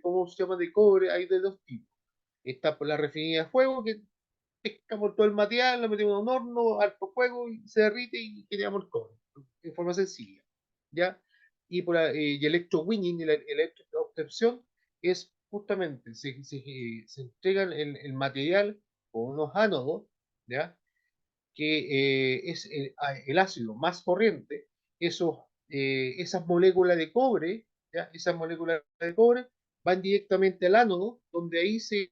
¿cómo se llama? De cobre hay de dos tipos. Está por la refinería de fuego, que pescamos todo el material, lo metemos en un horno, alto fuego, y se derrite y generamos el cobre, en forma sencilla, ¿ya? Y electrowinning, la electroobtención, es justamente, se entrega el material con unos ánodos, ¿ya? Que es el ácido más corriente, esas moléculas de cobre, ¿ya? Esas moléculas de cobre van directamente al ánodo, donde ahí se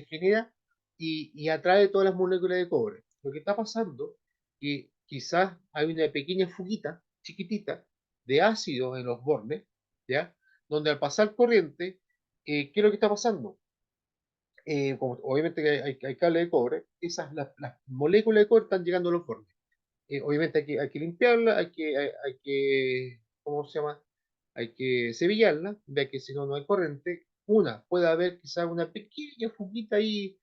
genera y atrae todas las moléculas de cobre. Lo que está pasando es que quizás hay una pequeña fuguita, chiquitita, de ácido en los bornes, ¿ya? donde al pasar corriente, ¿qué es lo que está pasando? Obviamente que hay cable de cobre, las moléculas de cobre están llegando a los bornes. Obviamente hay que limpiarla, hay que, ¿cómo se llama? Hay que cebillarla, ya que si no, no hay corriente. Puede haber quizás una pequeña fuguita ahí,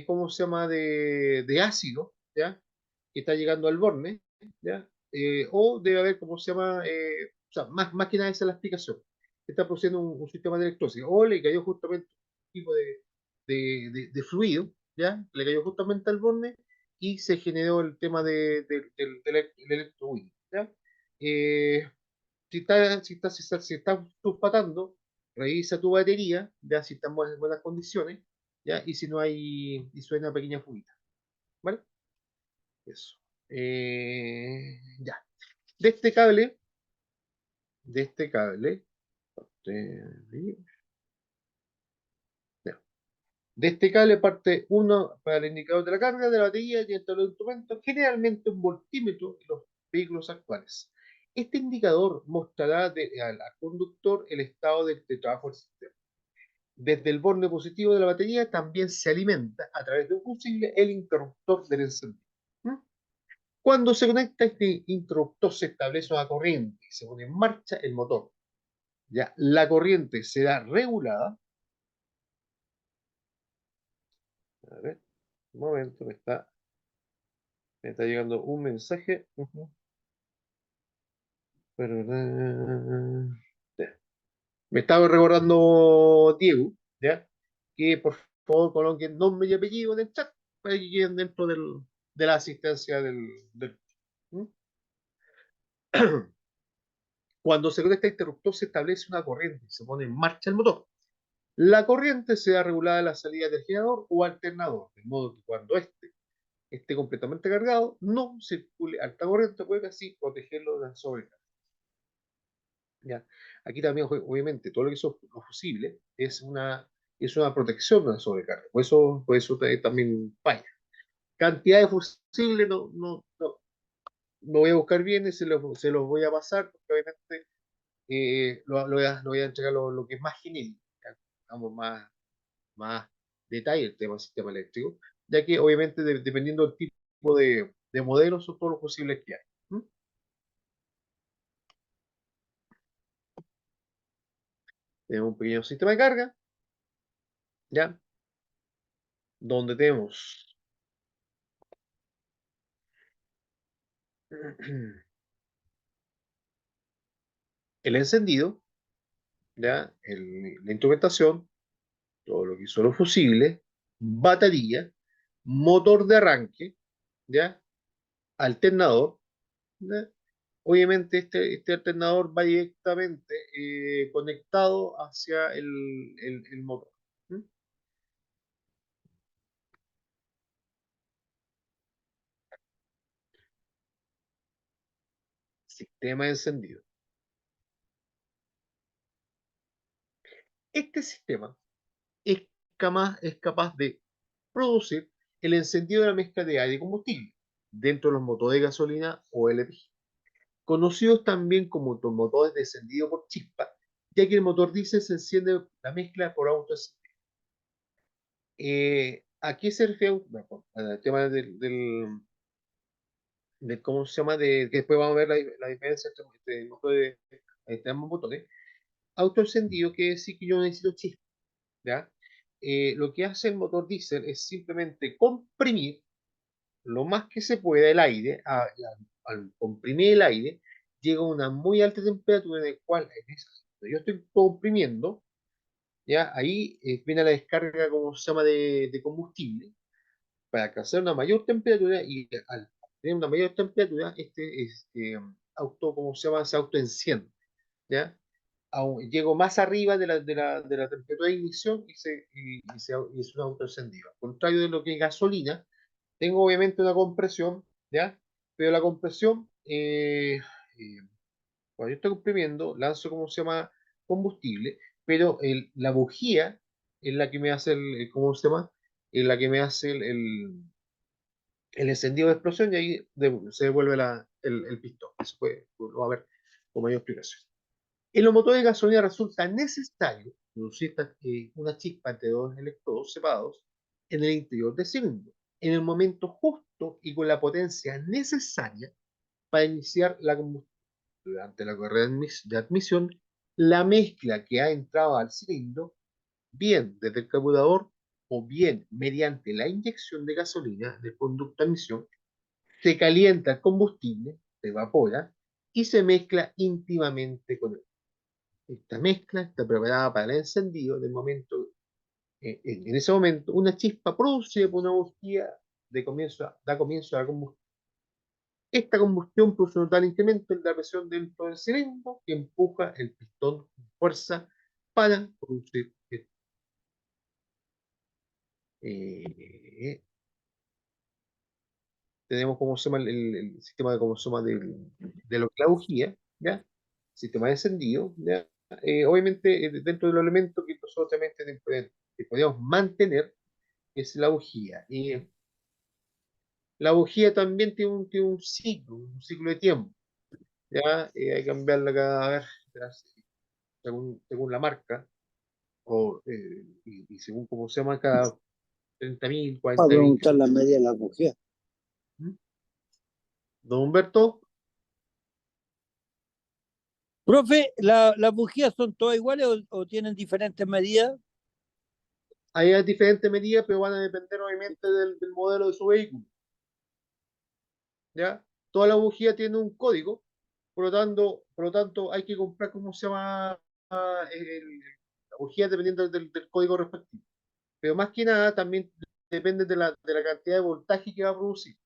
¿cómo se llama? De ácido, ¿ya? Que está llegando al borne, ¿ya? O debe haber, ¿cómo se llama? O sea, más que nada esa es la explicación. Está produciendo un sistema de electrosis. O le cayó justamente un tipo de fluido, ¿ya? Le cayó justamente al borne y se generó el tema del electrohuido, ¿ya? Eh, si está sulfatando, revisa tu batería, ya si está en buenas condiciones, ya, y si no hay, y suena una pequeña fuguita, ¿vale? Eso. Ya. De este cable, de este cable, de, ya. De este cable parte uno para el indicador de la carga de la batería y entre los instrumentos, generalmente un voltímetro en los vehículos actuales. Este indicador mostrará al conductor el estado de trabajo del sistema. Desde el borne positivo de la batería también se alimenta a través de un fusible el interruptor del encendido. ¿Mm? Cuando se conecta este interruptor se establece una corriente y se pone en marcha el motor. Ya, la corriente será regulada. A ver, un momento, me está llegando un mensaje. Ya. Me estaba recordando Diego, ¿ya? Que por favor coloquen nombre y apellido en el chat para que queden dentro de la asistencia ¿Mm? Cuando se conecta el interruptor se establece una corriente y se pone en marcha el motor. La corriente será regulada en la salida del generador o alternador, de modo que cuando esté completamente cargado, no circule alta corriente, puede así protegerlo de la sobrecarga. ¿Ya? Aquí también, obviamente, todo lo que son los fusibles es una protección de la sobrecarga, por eso también falla. Cantidad de fusibles no voy a buscar bien y se los voy a pasar, porque obviamente lo voy a entregar lo que es más genérico, digamos, más detalle el tema del sistema eléctrico, ya que obviamente dependiendo del tipo de modelos son todos los posibles que hay. ¿Mm? Tenemos un pequeño sistema de carga, ¿ya? Donde tenemos el encendido, ¿ya? La instrumentación, todo lo que son los fusibles, batería, motor de arranque, ¿ya? Alternador, ¿ya? Obviamente este alternador va directamente conectado hacia el motor. ¿Mm? Sistema de encendido. Este sistema es capaz de producir el encendido de la mezcla de aire y combustible dentro de los motores de gasolina o LPG, conocidos también como motores de encendido por chispa, ya que el motor diésel se enciende la mezcla por autoencendido. ¿A qué se refiere? Bueno, al tema de cómo se llama, que después vamos a ver la diferencia entre ambos motores. Autoencendido quiere decir que yo necesito chispa, ¿ya? Lo que hace el motor diésel es simplemente comprimir lo más que se pueda el aire. Al comprimir el aire, llega a una muy alta temperatura en el cual yo estoy comprimiendo, ¿ya? Ahí viene la descarga, como se llama, de combustible para alcanzar una mayor temperatura y al tener una mayor temperatura, ¿cómo se llama? Se autoenciende, ¿ya? Llego más arriba de la temperatura de ignición y es un autoencendido. Al contrario de lo que es gasolina, tengo obviamente una compresión, ¿ya? Pero la compresión, cuando yo estoy comprimiendo, lanzo, ¿cómo se llama? Combustible, pero la bujía es la que me hace ¿cómo se llama? Es la que me hace el encendido de explosión y ahí se devuelve el pistón. Eso lo va a ver con mayor explicación. En los motores de gasolina resulta necesario producir una chispa entre dos electrodos separados en el interior del cilindro, en el momento justo y con la potencia necesaria para iniciar la combustión. Durante la carrera de admisión, la mezcla que ha entrado al cilindro, bien desde el carburador o bien mediante la inyección de gasolina del conducto de admisión, se calienta el combustible, se evapora y se mezcla íntimamente con él. Esta mezcla está preparada para el encendido del momento, en ese momento, una chispa producida por una bujía da comienzo a la combustión. Esta combustión produce un tal incremento en la presión dentro del cilindro que empuja el pistón con fuerza para producir esto. Tenemos como se llama el sistema de cómo se llama de lo que es la bujía, ¿ya? Sistema de encendido, ¿ya? Obviamente, dentro de los elementos que nosotros también que podemos mantener es la bujía. Y la bujía también tiene un ciclo de tiempo, ¿ya? Hay que cambiarla cada vez, ¿ya? Según la marca, y según cómo se llama, cada 30.000, Para 40.000. preguntar la media de la bujía. Don Humberto, Profe, ¿las bujías son todas iguales o tienen diferentes medidas? hay diferentes medidas, pero van a depender obviamente del modelo de su vehículo, ¿ya? Toda la bujía tiene un código, por lo tanto hay que comprar, ¿cómo se llama? La bujía dependiendo del código respectivo. Pero más que nada también depende de la cantidad de voltaje que va a producir.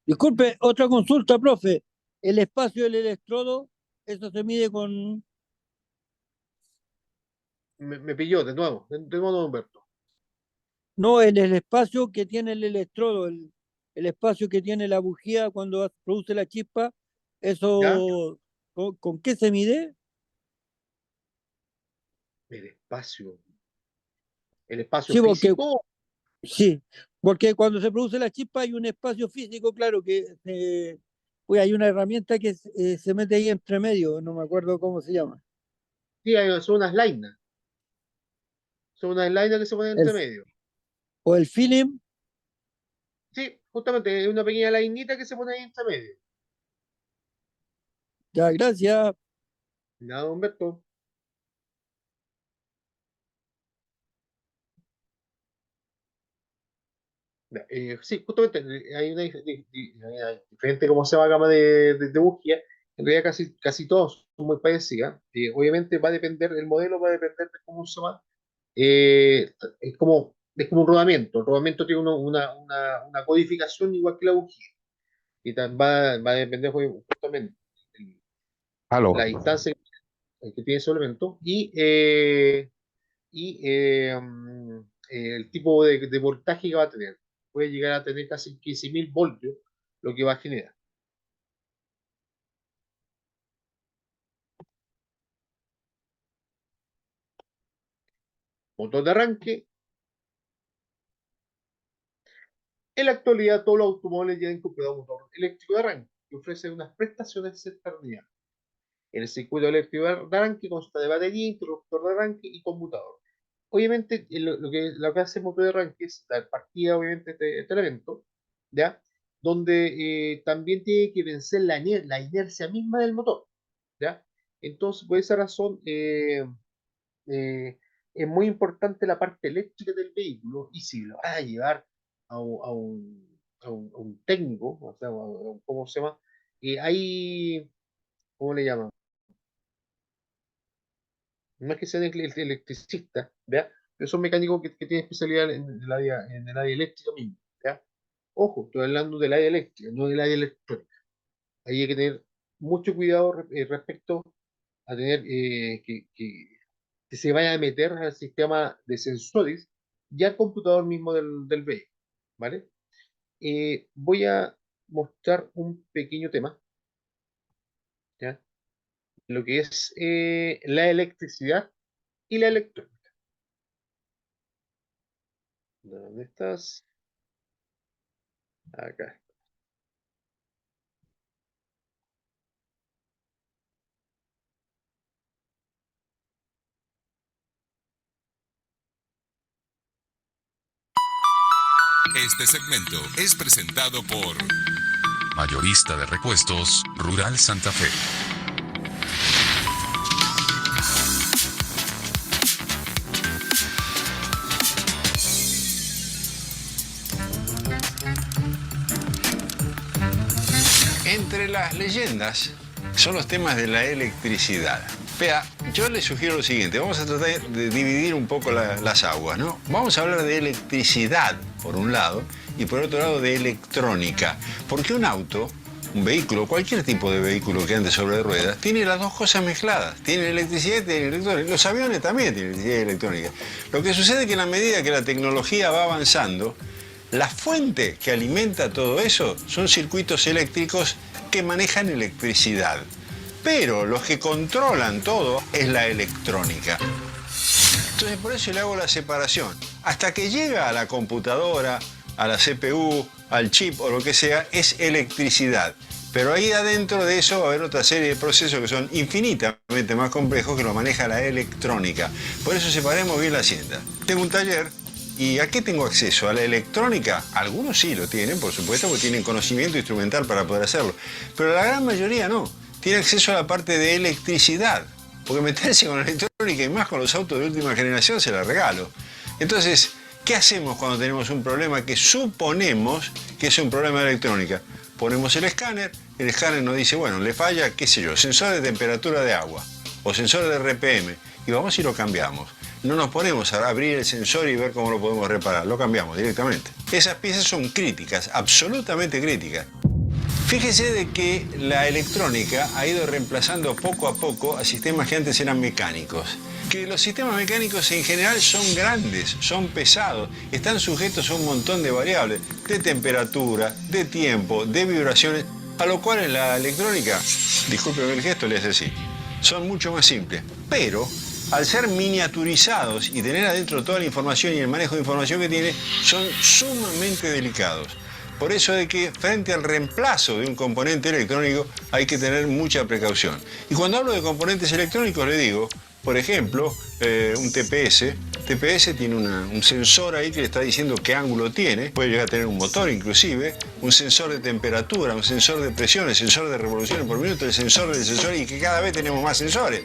Disculpe, otra consulta, profe. El espacio del electrodo, eso se mide con... Me pilló de nuevo, don Humberto. No, el espacio que tiene el electrodo, el espacio que tiene la bujía cuando produce la chispa, ¿Ya? eso, ¿con qué se mide? El espacio. El espacio Sí, porque, físico. sí, porque cuando se produce la chispa hay un espacio físico, claro, pues hay una herramienta que se mete ahí entre medio, no me acuerdo cómo se llama. Sí, son unas lainas que se ponen El, entre medio. o el film, Sí, justamente, es una pequeña lainita que se pone ahí entre medio. ya, gracias. Nada, don Humberto. Sí, justamente hay hay diferente como se llama gama de bujía. En realidad casi todos son muy parecidas. Obviamente va a depender, el modelo va a depender de cómo se llama. Es como un rodamiento. El rodamiento tiene una codificación igual que la bujía. Y va a depender justamente el- Aló. la distancia que tiene ese elemento y el tipo de voltaje que va a tener. Puede llegar a tener casi 15.000 voltios, lo que va a generar. Motor de arranque. En la actualidad, todos los automóviles ya han incorporado un motor eléctrico de arranque que ofrece unas prestaciones extraordinarias. El circuito eléctrico de arranque consta de batería, interruptor de arranque y conmutador. Obviamente, lo que hace el motor de arranque es dar partida, obviamente, este elemento, ¿ya? Donde también tiene que vencer la inercia misma del motor, ¿ya? Entonces, por esa razón, es muy importante la parte eléctrica del vehículo y si lo vas a llevar a un técnico, o sea, ¿cómo se llama? ¿Cómo le llaman? No es que sean electricistas, ¿ya? Pero son mecánicos que tienen especialidad en el área eléctrica mismo, ¿ya? Ojo, estoy hablando del área eléctrica, no del área electrónica. Ahí hay que tener mucho cuidado respecto a tener que se vaya a meter al sistema de sensores y al computador mismo del vehículo, ¿vale? Voy a mostrar un pequeño tema, ¿ya? Lo que es la electricidad y la electrónica. ¿Dónde estás? Acá. Este segmento es presentado por Mayorista de Repuestos Rural Santa Fe. Entre las leyendas son los temas de la electricidad. Vea, yo les sugiero lo siguiente, vamos a tratar de dividir un poco las aguas, ¿no? Vamos a hablar de electricidad, por un lado, y por otro lado de electrónica. Porque un auto, un vehículo, cualquier tipo de vehículo que ande sobre ruedas, tiene las dos cosas mezcladas. Tiene electricidad y tiene electrónica. Los aviones también tienen electricidad y electrónica. Lo que sucede es que en la medida que la tecnología va avanzando, la fuente que alimenta todo eso son circuitos eléctricos que manejan electricidad. Pero los que controlan todo es la electrónica. Entonces por eso le hago la separación. Hasta que llega a la computadora, a la CPU, al chip o lo que sea, es electricidad. Pero ahí adentro de eso va a haber otra serie de procesos que son infinitamente más complejos que lo maneja la electrónica. Por eso separemos bien la hacienda. Tengo un taller. ¿Y a qué tengo acceso? ¿A la electrónica? Algunos sí lo tienen, por supuesto, porque tienen conocimiento instrumental para poder hacerlo. Pero la gran mayoría no. Tiene acceso a la parte de electricidad. Porque meterse con la electrónica y más con los autos de última generación se la regalo. Entonces, ¿qué hacemos cuando tenemos un problema que suponemos que es un problema de electrónica? Ponemos el escáner nos dice, bueno, le falla, qué sé yo, sensor de temperatura de agua o sensor de RPM y vamos y lo cambiamos. No nos ponemos a abrir el sensor y ver cómo lo podemos reparar, lo cambiamos directamente. Esas piezas son críticas, absolutamente críticas. Fíjese de que la electrónica ha ido reemplazando poco a poco a sistemas que antes eran mecánicos. Que los sistemas mecánicos en general son grandes, son pesados, están sujetos a un montón de variables, de temperatura, de tiempo, de vibraciones, a lo cual en la electrónica, discúlpeme el gesto, le hace así, son mucho más simples. Pero al ser miniaturizados y tener adentro toda la información y el manejo de información que tiene, son sumamente delicados. Por eso de que frente al reemplazo de un componente electrónico hay que tener mucha precaución. Y cuando hablo de componentes electrónicos le digo, por ejemplo, un TPS. TPS tiene un sensor ahí que le está diciendo qué ángulo tiene, puede llegar a tener un motor inclusive, un sensor de temperatura, un sensor de presión, el sensor de revoluciones por minuto, el sensor del sensor y que cada vez tenemos más sensores.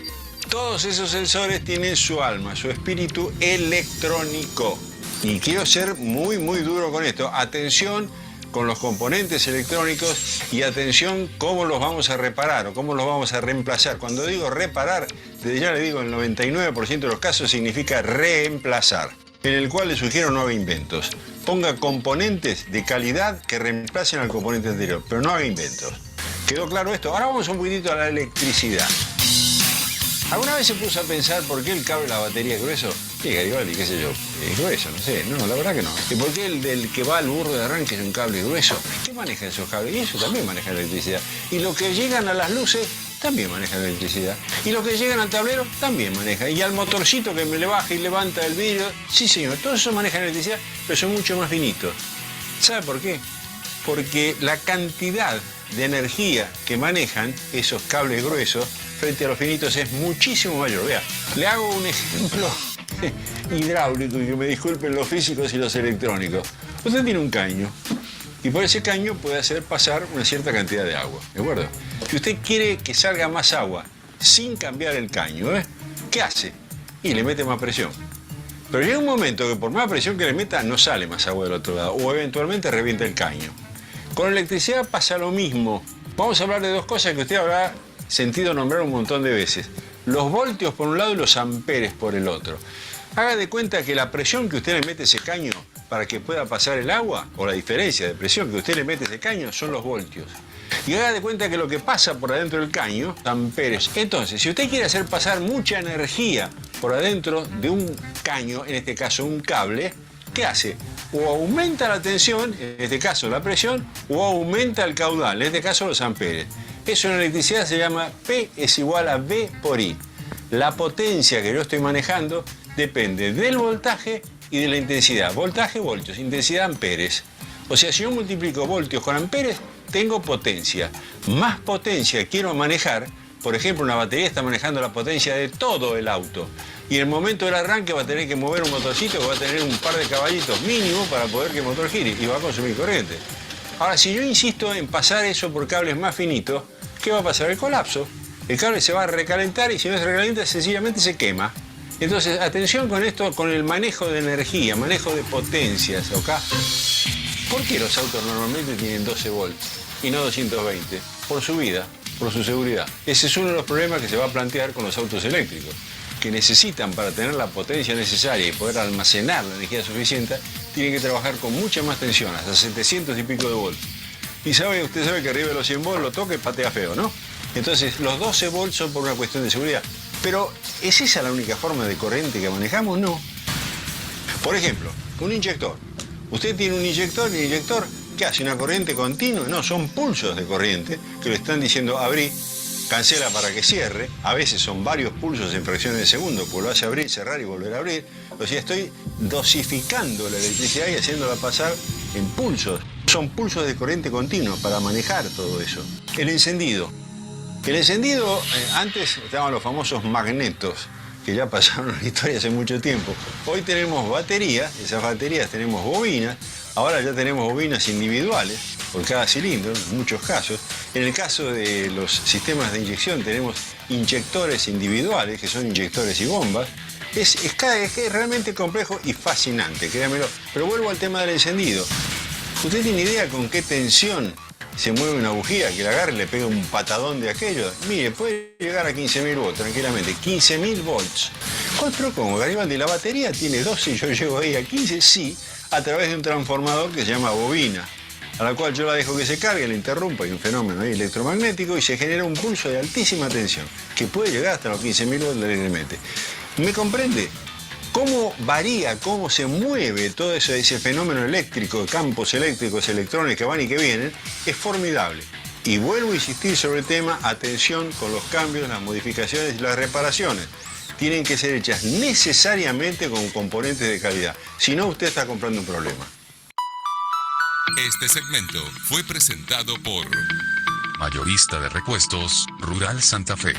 Todos esos sensores tienen su alma, su espíritu electrónico. Y quiero ser muy, muy duro con esto. Atención con los componentes electrónicos y atención cómo los vamos a reparar o cómo los vamos a reemplazar. Cuando digo reparar, desde ya le digo, el 99% de los casos significa reemplazar, en el cual le sugiero no haga inventos. Ponga componentes de calidad que reemplacen al componente anterior, pero no haga inventos. ¿Quedó claro esto? Ahora vamos un poquitito a la electricidad. ¿Alguna vez se puso a pensar por qué el cable de la batería es grueso? Sí, Garibaldi, qué sé yo, es grueso, no sé, no, la verdad que no. ¿Y por qué el del que va al burro de arranque es un cable grueso? ¿Qué maneja esos cables? Y eso también maneja electricidad. Y los que llegan a las luces también manejan electricidad. Y los que llegan al tablero también manejan. Y al motorcito que me le baja y levanta el vidrio, sí señor, todo eso maneja electricidad, pero son mucho más finitos. ¿Sabe por qué? Porque la cantidad de energía que manejan esos cables gruesos frente a los finitos es muchísimo mayor. Vea, le hago un ejemplo hidráulico y que me disculpen los físicos y los electrónicos. Usted tiene un caño y por ese caño puede hacer pasar una cierta cantidad de agua, ¿de acuerdo? Si usted quiere que salga más agua sin cambiar el caño, ¿qué hace? Y le mete más presión. Pero llega un momento que por más presión que le meta no sale más agua del otro lado o eventualmente revienta el caño. Con la electricidad pasa lo mismo. Vamos a hablar de dos cosas que usted habrá sentido nombrar un montón de veces. Los voltios por un lado y los amperes por el otro. Haga de cuenta que la presión que usted le mete a ese caño para que pueda pasar el agua, o la diferencia de presión que usted le mete a ese caño, son los voltios. Y haga de cuenta que lo que pasa por adentro del caño, amperes. Entonces, si usted quiere hacer pasar mucha energía por adentro de un caño, en este caso un cable, ¿qué hace? O aumenta la tensión, en este caso la presión, o aumenta el caudal, en este caso los amperes. Eso en electricidad se llama P es igual a V por I. La potencia que yo estoy manejando depende del voltaje y de la intensidad. Voltaje, voltios, intensidad, amperes. O sea, si yo multiplico voltios con amperes, tengo potencia. Más potencia quiero manejar, por ejemplo, una batería está manejando la potencia de todo el auto. Y en el momento del arranque va a tener que mover un motorcito que va a tener un par de caballitos mínimo para poder que el motor gire y va a consumir corriente. Ahora, si yo insisto en pasar eso por cables más finitos, ¿qué va a pasar? El colapso. El cable se va a recalentar y si no se recalienta, sencillamente se quema. Entonces, atención con esto, con el manejo de energía, manejo de potencias, ¿ok? ¿Por qué los autos normalmente tienen 12 volts y no 220? Por su vida, por su seguridad. Ese es uno de los problemas que se va a plantear con los autos eléctricos, que necesitan para tener la potencia necesaria y poder almacenar la energía suficiente, tienen que trabajar con mucha más tensión, hasta 700 y pico de volts. Y usted sabe que arriba de los 100 volts lo toca y patea feo, ¿no? Entonces, los 12 volts son por una cuestión de seguridad. Pero, ¿es esa la única forma de corriente que manejamos? No. Por ejemplo, un inyector. Usted tiene un inyector y el inyector, ¿qué hace? ¿Una corriente continua? No, son pulsos de corriente que le están diciendo abrí, cancela para que cierre. A veces son varios pulsos en fracciones de segundo, pues lo hace abrir, cerrar y volver a abrir. O sea, estoy dosificando la electricidad y haciéndola pasar en pulsos. Son pulsos de corriente continua para manejar todo eso. El encendido. El encendido, antes estaban los famosos magnetos, que ya pasaron la historia hace mucho tiempo. Hoy tenemos baterías, esas baterías tenemos bobinas, ahora ya tenemos bobinas individuales por cada cilindro, en muchos casos. En el caso de los sistemas de inyección tenemos inyectores individuales, que son inyectores y bombas. Es realmente complejo y fascinante, créanmelo. Pero vuelvo al tema del encendido. ¿Usted tiene idea con qué tensión se mueve una bujía, que la agarre y le pega un patadón de aquello? Mire, puede llegar a 15.000 volts tranquilamente, 15.000 volts. Pero como Garibaldi, la batería tiene 12 y yo llego ahí a 15, sí, a través de un transformador que se llama bobina, a la cual yo la dejo que se cargue, la interrumpa, hay un fenómeno ahí electromagnético y se genera un pulso de altísima tensión, que puede llegar hasta los 15.000 volts alegremente. ¿Me comprende? ¿Cómo varía, cómo se mueve todo ese fenómeno eléctrico, campos eléctricos, electrones que van y que vienen? Es formidable. Y vuelvo a insistir sobre el tema, atención con los cambios, las modificaciones y las reparaciones. Tienen que ser hechas necesariamente con componentes de calidad. Si no, usted está comprando un problema. Este segmento fue presentado por Mayorista de Repuestos Rural Santa Fe.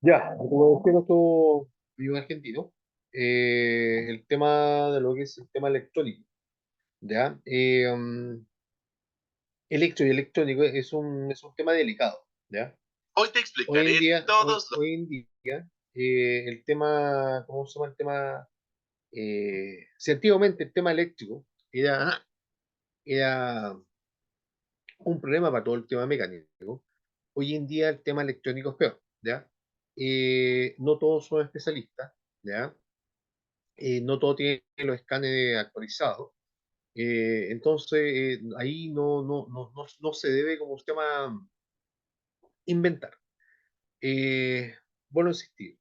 Ya, como decía nuestro amigo argentino, el tema de lo que es el tema electrónico, ¿ya? Electro y electrónico es un tema delicado, ¿ya? Hoy te explicaré todos los... Hoy en día, el tema, ¿cómo se llama el tema? Si antiguamente el tema eléctrico era un problema para todo el tema mecánico, hoy en día el tema electrónico es peor, ¿ya? No todos son especialistas, ¿ya? No todos tienen los escáneres actualizados. Entonces, ahí no se debe, como se llama, inventar. Bueno, insistir.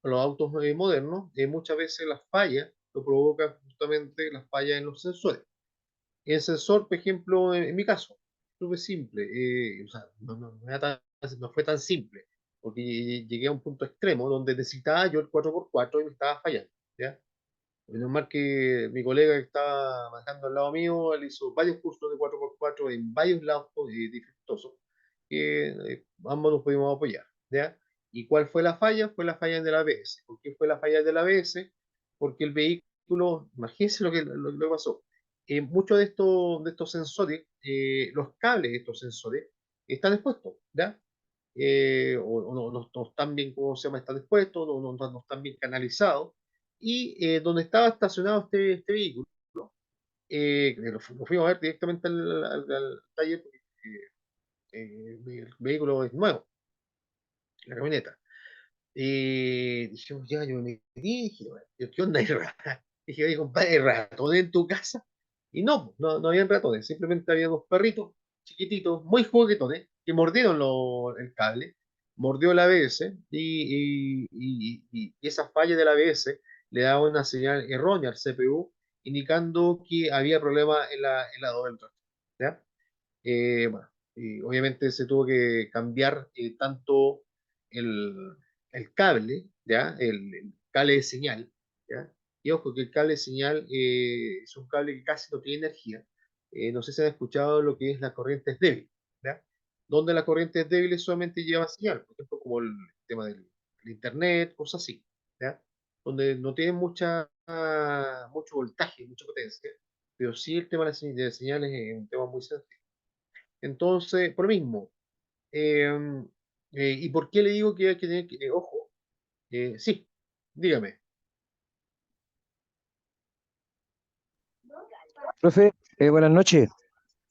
Los autos modernos, muchas veces las fallas lo provocan justamente las fallas en los sensores. El sensor, por ejemplo, en mi caso, súper simple. O sea, no fue tan simple, porque llegué a un punto extremo donde necesitaba yo el 4x4 y me estaba fallando, ¿ya? Menos mal que mi colega que estaba manejando al lado mío, él hizo varios cursos de 4x4 en varios lados dificultosos, que ambos nos pudimos apoyar, ¿ya? ¿Y cuál fue la falla? Fue la falla del ABS. ¿Por qué fue la falla del ABS? Porque el vehículo, imagínense lo que pasó. Muchos de estos sensores, los cables de estos sensores, están expuestos, ¿ya? O no están bien, ¿cómo se llama? Están expuestos, no están bien canalizados. Y donde estaba estacionado este vehículo, lo fuimos a ver directamente al taller, porque el vehículo es nuevo, la camioneta. Dijimos, ya, yo me metí, dije, "Bueno, ¿qué onda? Dije, oye, compadre, ¿hay ratones en tu casa?" Y no habían ratones, simplemente había dos perritos chiquititos, muy juguetones, que mordieron el cable, mordió el ABS y esa falla del ABS le daba una señal errónea al CPU, indicando que había problema en la doble entrada, ¿ya? Bueno, y obviamente se tuvo que cambiar tanto el, el cable, ¿ya? El cable de señal, ¿ya? Y ojo, que el cable de señal es un cable que casi no tiene energía. No sé si han escuchado lo que es la corriente débil, ¿ya? Donde la corriente débil solamente lleva señal, por ejemplo, como el tema del internet, cosas así, ¿ya? Donde no tiene mucho voltaje, mucha potencia, pero sí el tema de señales es un tema muy sensible. Entonces, por lo mismo, eh, ¿y por qué le digo que hay que tener, ojo? Sí, dígame. Profe, buenas noches.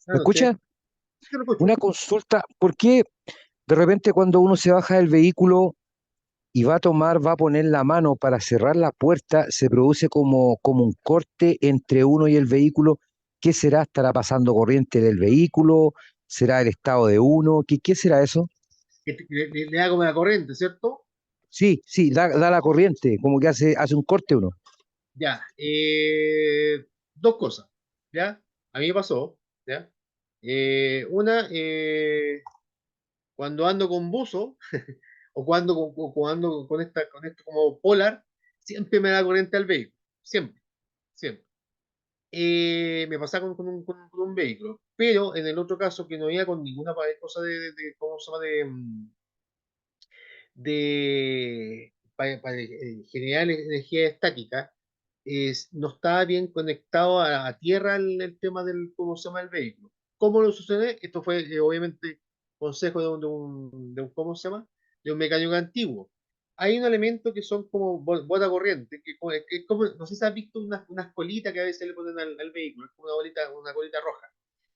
¿Me Buenas noches. escucha? Sí, te lo escucho. Una consulta. ¿Por qué de repente cuando uno se baja del vehículo y va a poner la mano para cerrar la puerta, se produce como un corte entre uno y el vehículo? ¿Qué será? ¿Estará pasando corriente del vehículo? ¿Será el estado de uno? ¿Qué será eso? Que le hago la corriente, ¿cierto? Sí, sí, da la corriente, como que hace un corte uno. Ya. Dos cosas, ¿ya? A mí me pasó, ¿ya? Una, cuando ando con buzo, o cuando ando con esto como polar, siempre me da corriente al vehículo. Siempre, siempre. Me pasaba con un vehículo. Pero en el otro caso, que no iba con ninguna cosa ¿cómo se llama? Para generar energía estática, no estaba bien conectado a tierra el tema del, ¿cómo se llama? El vehículo. ¿Cómo lo sucede? Esto fue obviamente consejo ¿cómo se llama? De un mecánico antiguo. Hay un elemento que son como bota corriente, no sé si has visto unas colitas que a veces le ponen al vehículo, es como una colita roja.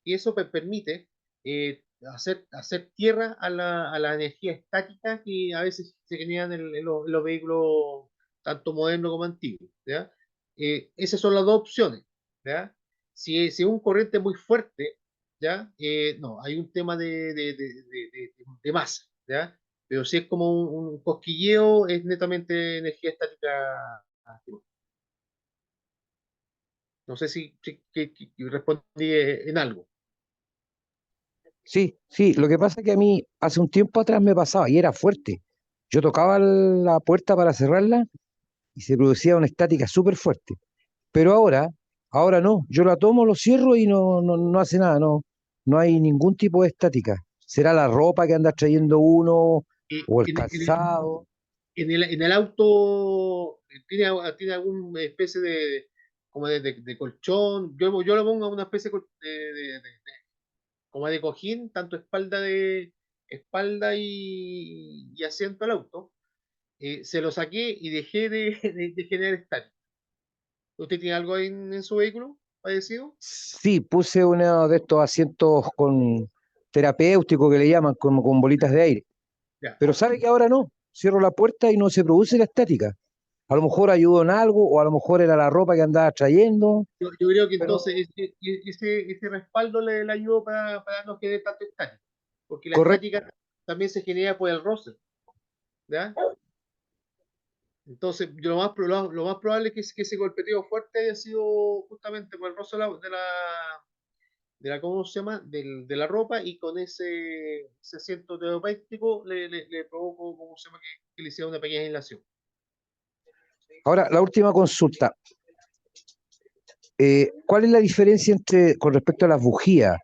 Y eso permite hacer tierra a la energía estática que a veces se generan en los vehículos tanto modernos como antiguos, ¿ya? Esas son las dos opciones, ¿ya? Si es un corriente muy fuerte, ¿ya? No, hay un tema de masa, ¿ya? Pero si es como un cosquilleo, es netamente energía estática activa. No sé si respondí en algo. Sí, sí, lo que pasa es que a mí hace un tiempo atrás me pasaba y era fuerte. Yo tocaba la puerta para cerrarla y se producía una estática súper fuerte. Pero ahora no. Yo la tomo, lo cierro y no hace nada, no hay ningún tipo de estática. ¿Será la ropa que anda trayendo uno Eh, o el en, en- calzado? en el auto tiene alguna especie como de colchón. Yo lo pongo a una especie como de cojín, tanto espalda y asiento al auto. Se lo saqué y dejé de generar estática. ¿Usted tiene algo ahí en su vehículo parecido? Sí, puse uno de estos asientos con terapéutico que le llaman, con bolitas de aire. Ya. Pero sabe que ahora no. Cierro la puerta y no se produce la estática. A lo mejor ayudó en algo o a lo mejor era la ropa que andaba trayendo, Yo creo que pero entonces ese respaldo le ayudó para no generar tanto estática. Porque la correcto. estática también se genera por el roce, ¿ya? Entonces, lo más probable es que ese golpeteo fuerte haya sido justamente por el roce ¿cómo se llama? De la ropa, y con ese asiento terapéutico le provocó, ¿cómo se llama? Que le hiciera una pequeña inhalación. Ahora, la última consulta. ¿Cuál es la diferencia con respecto a las bujías?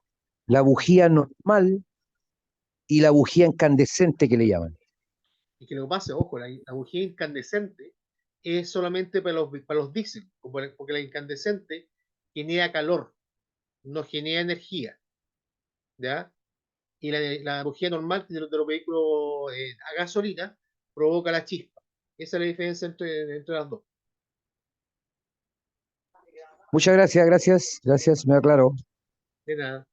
La bujía normal y la bujía incandescente que le llaman. Y que lo que pasa, ojo, la bujía incandescente es solamente para los diésel, porque la incandescente genera calor, no genera energía, ¿ya? Y la bujía normal de los vehículos a gasolina provoca la chispa. Esa es la diferencia entre las dos. Muchas gracias, gracias, me aclaro. De nada.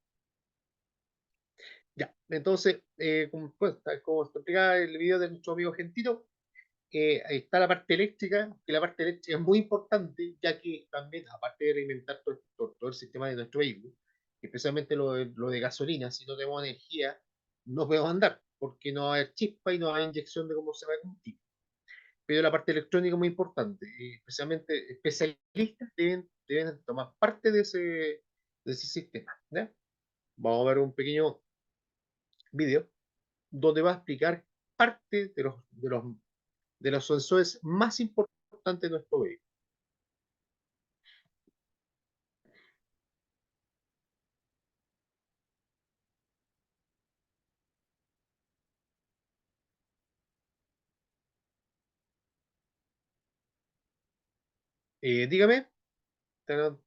Ya, entonces, como explicaba el video de nuestro amigo Gentito, ahí está la parte eléctrica, que la parte eléctrica es muy importante, ya que también, aparte de alimentar todo el sistema de nuestro vehículo, especialmente lo de gasolina, si no tenemos energía, no podemos andar, porque no va a haber chispa y no va a haber inyección de cómo se va a combustible. Pero la parte electrónica es muy importante, y especialmente especialistas deben tomar parte de ese sistema, ¿ya? Vamos a ver un pequeño video donde va a explicar parte de los sensores más importantes de nuestro vehículo. Dígame. Tarán.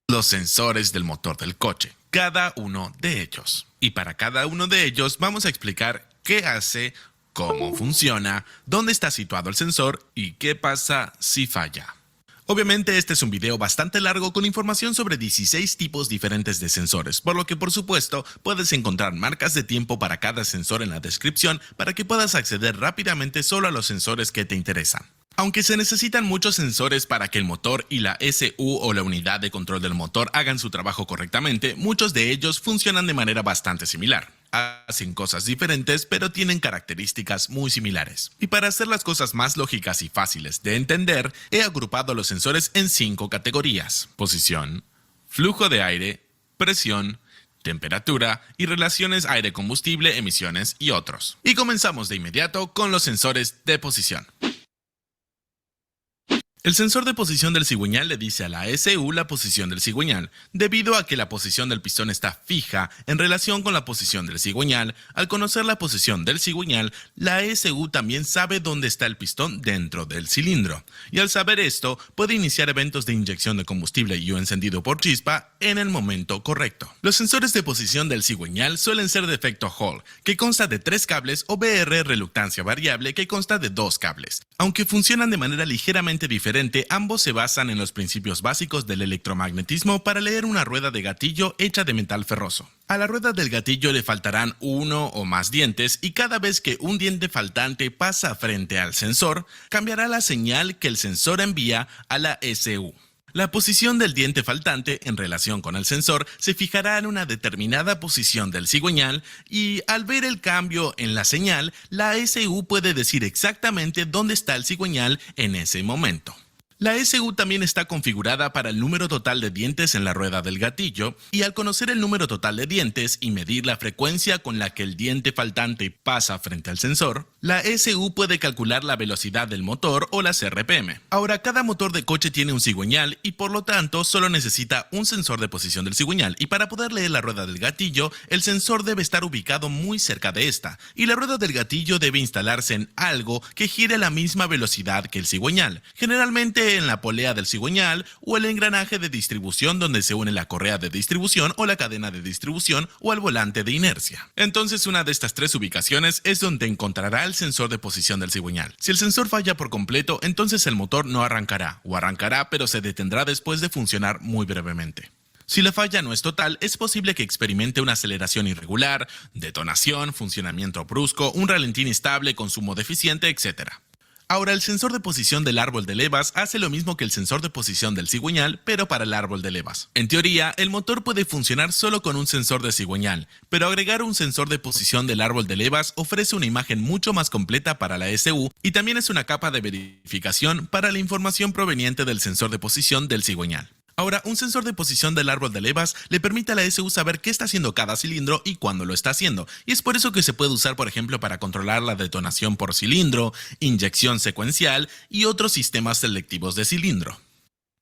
Los sensores del motor del coche, cada uno de ellos. Y para cada uno de ellos vamos a explicar qué hace, cómo funciona, dónde está situado el sensor y qué pasa si falla. Obviamente este es un video bastante largo con información sobre 16 tipos diferentes de sensores, por lo que por supuesto puedes encontrar marcas de tiempo para cada sensor en la descripción para que puedas acceder rápidamente solo a los sensores que te interesan. Aunque se necesitan muchos sensores para que el motor y la SU o la unidad de control del motor hagan su trabajo correctamente, muchos de ellos funcionan de manera bastante similar. Hacen cosas diferentes, pero tienen características muy similares. Y para hacer las cosas más lógicas y fáciles de entender, he agrupado los sensores en 5 categorías: posición, flujo de aire, presión, temperatura y relaciones aire-combustible, emisiones y otros. Y comenzamos de inmediato con los sensores de posición. El sensor de posición del cigüeñal le dice a la SU la posición del cigüeñal. Debido a que la posición del pistón está fija en relación con la posición del cigüeñal, al conocer la posición del cigüeñal, la SU también sabe dónde está el pistón dentro del cilindro. Y al saber esto, puede iniciar eventos de inyección de combustible y o encendido por chispa en el momento correcto. Los sensores de posición del cigüeñal suelen ser de efecto Hall, que consta de 3 cables, o BR reluctancia variable, que consta de 2 cables. Aunque funcionan de manera ligeramente diferente, ambos se basan en los principios básicos del electromagnetismo para leer una rueda de gatillo hecha de metal ferroso. A la rueda del gatillo le faltarán uno o más dientes y cada vez que un diente faltante pasa frente al sensor, cambiará la señal que el sensor envía a la SU. La posición del diente faltante en relación con el sensor se fijará en una determinada posición del cigüeñal y al ver el cambio en la señal, la SU puede decir exactamente dónde está el cigüeñal en ese momento. La SU también está configurada para el número total de dientes en la rueda del gatillo y al conocer el número total de dientes y medir la frecuencia con la que el diente faltante pasa frente al sensor, la SU puede calcular la velocidad del motor o las RPM. Ahora, cada motor de coche tiene un cigüeñal y por lo tanto solo necesita un sensor de posición del cigüeñal, y para poder leer la rueda del gatillo, el sensor debe estar ubicado muy cerca de esta y la rueda del gatillo debe instalarse en algo que gire a la misma velocidad que el cigüeñal, generalmente en la polea del cigüeñal o el engranaje de distribución donde se une la correa de distribución o la cadena de distribución o el volante de inercia. Entonces una de estas 3 ubicaciones es donde encontrará el sensor de posición del cigüeñal. Si el sensor falla por completo, entonces el motor no arrancará, o arrancará pero se detendrá después de funcionar muy brevemente. Si la falla no es total, es posible que experimente una aceleración irregular, detonación, funcionamiento brusco, un ralentí inestable, consumo deficiente, etc. Ahora, el sensor de posición del árbol de levas hace lo mismo que el sensor de posición del cigüeñal, pero para el árbol de levas. En teoría, el motor puede funcionar solo con un sensor de cigüeñal, pero agregar un sensor de posición del árbol de levas ofrece una imagen mucho más completa para la SU y también es una capa de verificación para la información proveniente del sensor de posición del cigüeñal. Ahora, un sensor de posición del árbol de levas le permite a la SU saber qué está haciendo cada cilindro y cuándo lo está haciendo, y es por eso que se puede usar, por ejemplo, para controlar la detonación por cilindro, inyección secuencial y otros sistemas selectivos de cilindro.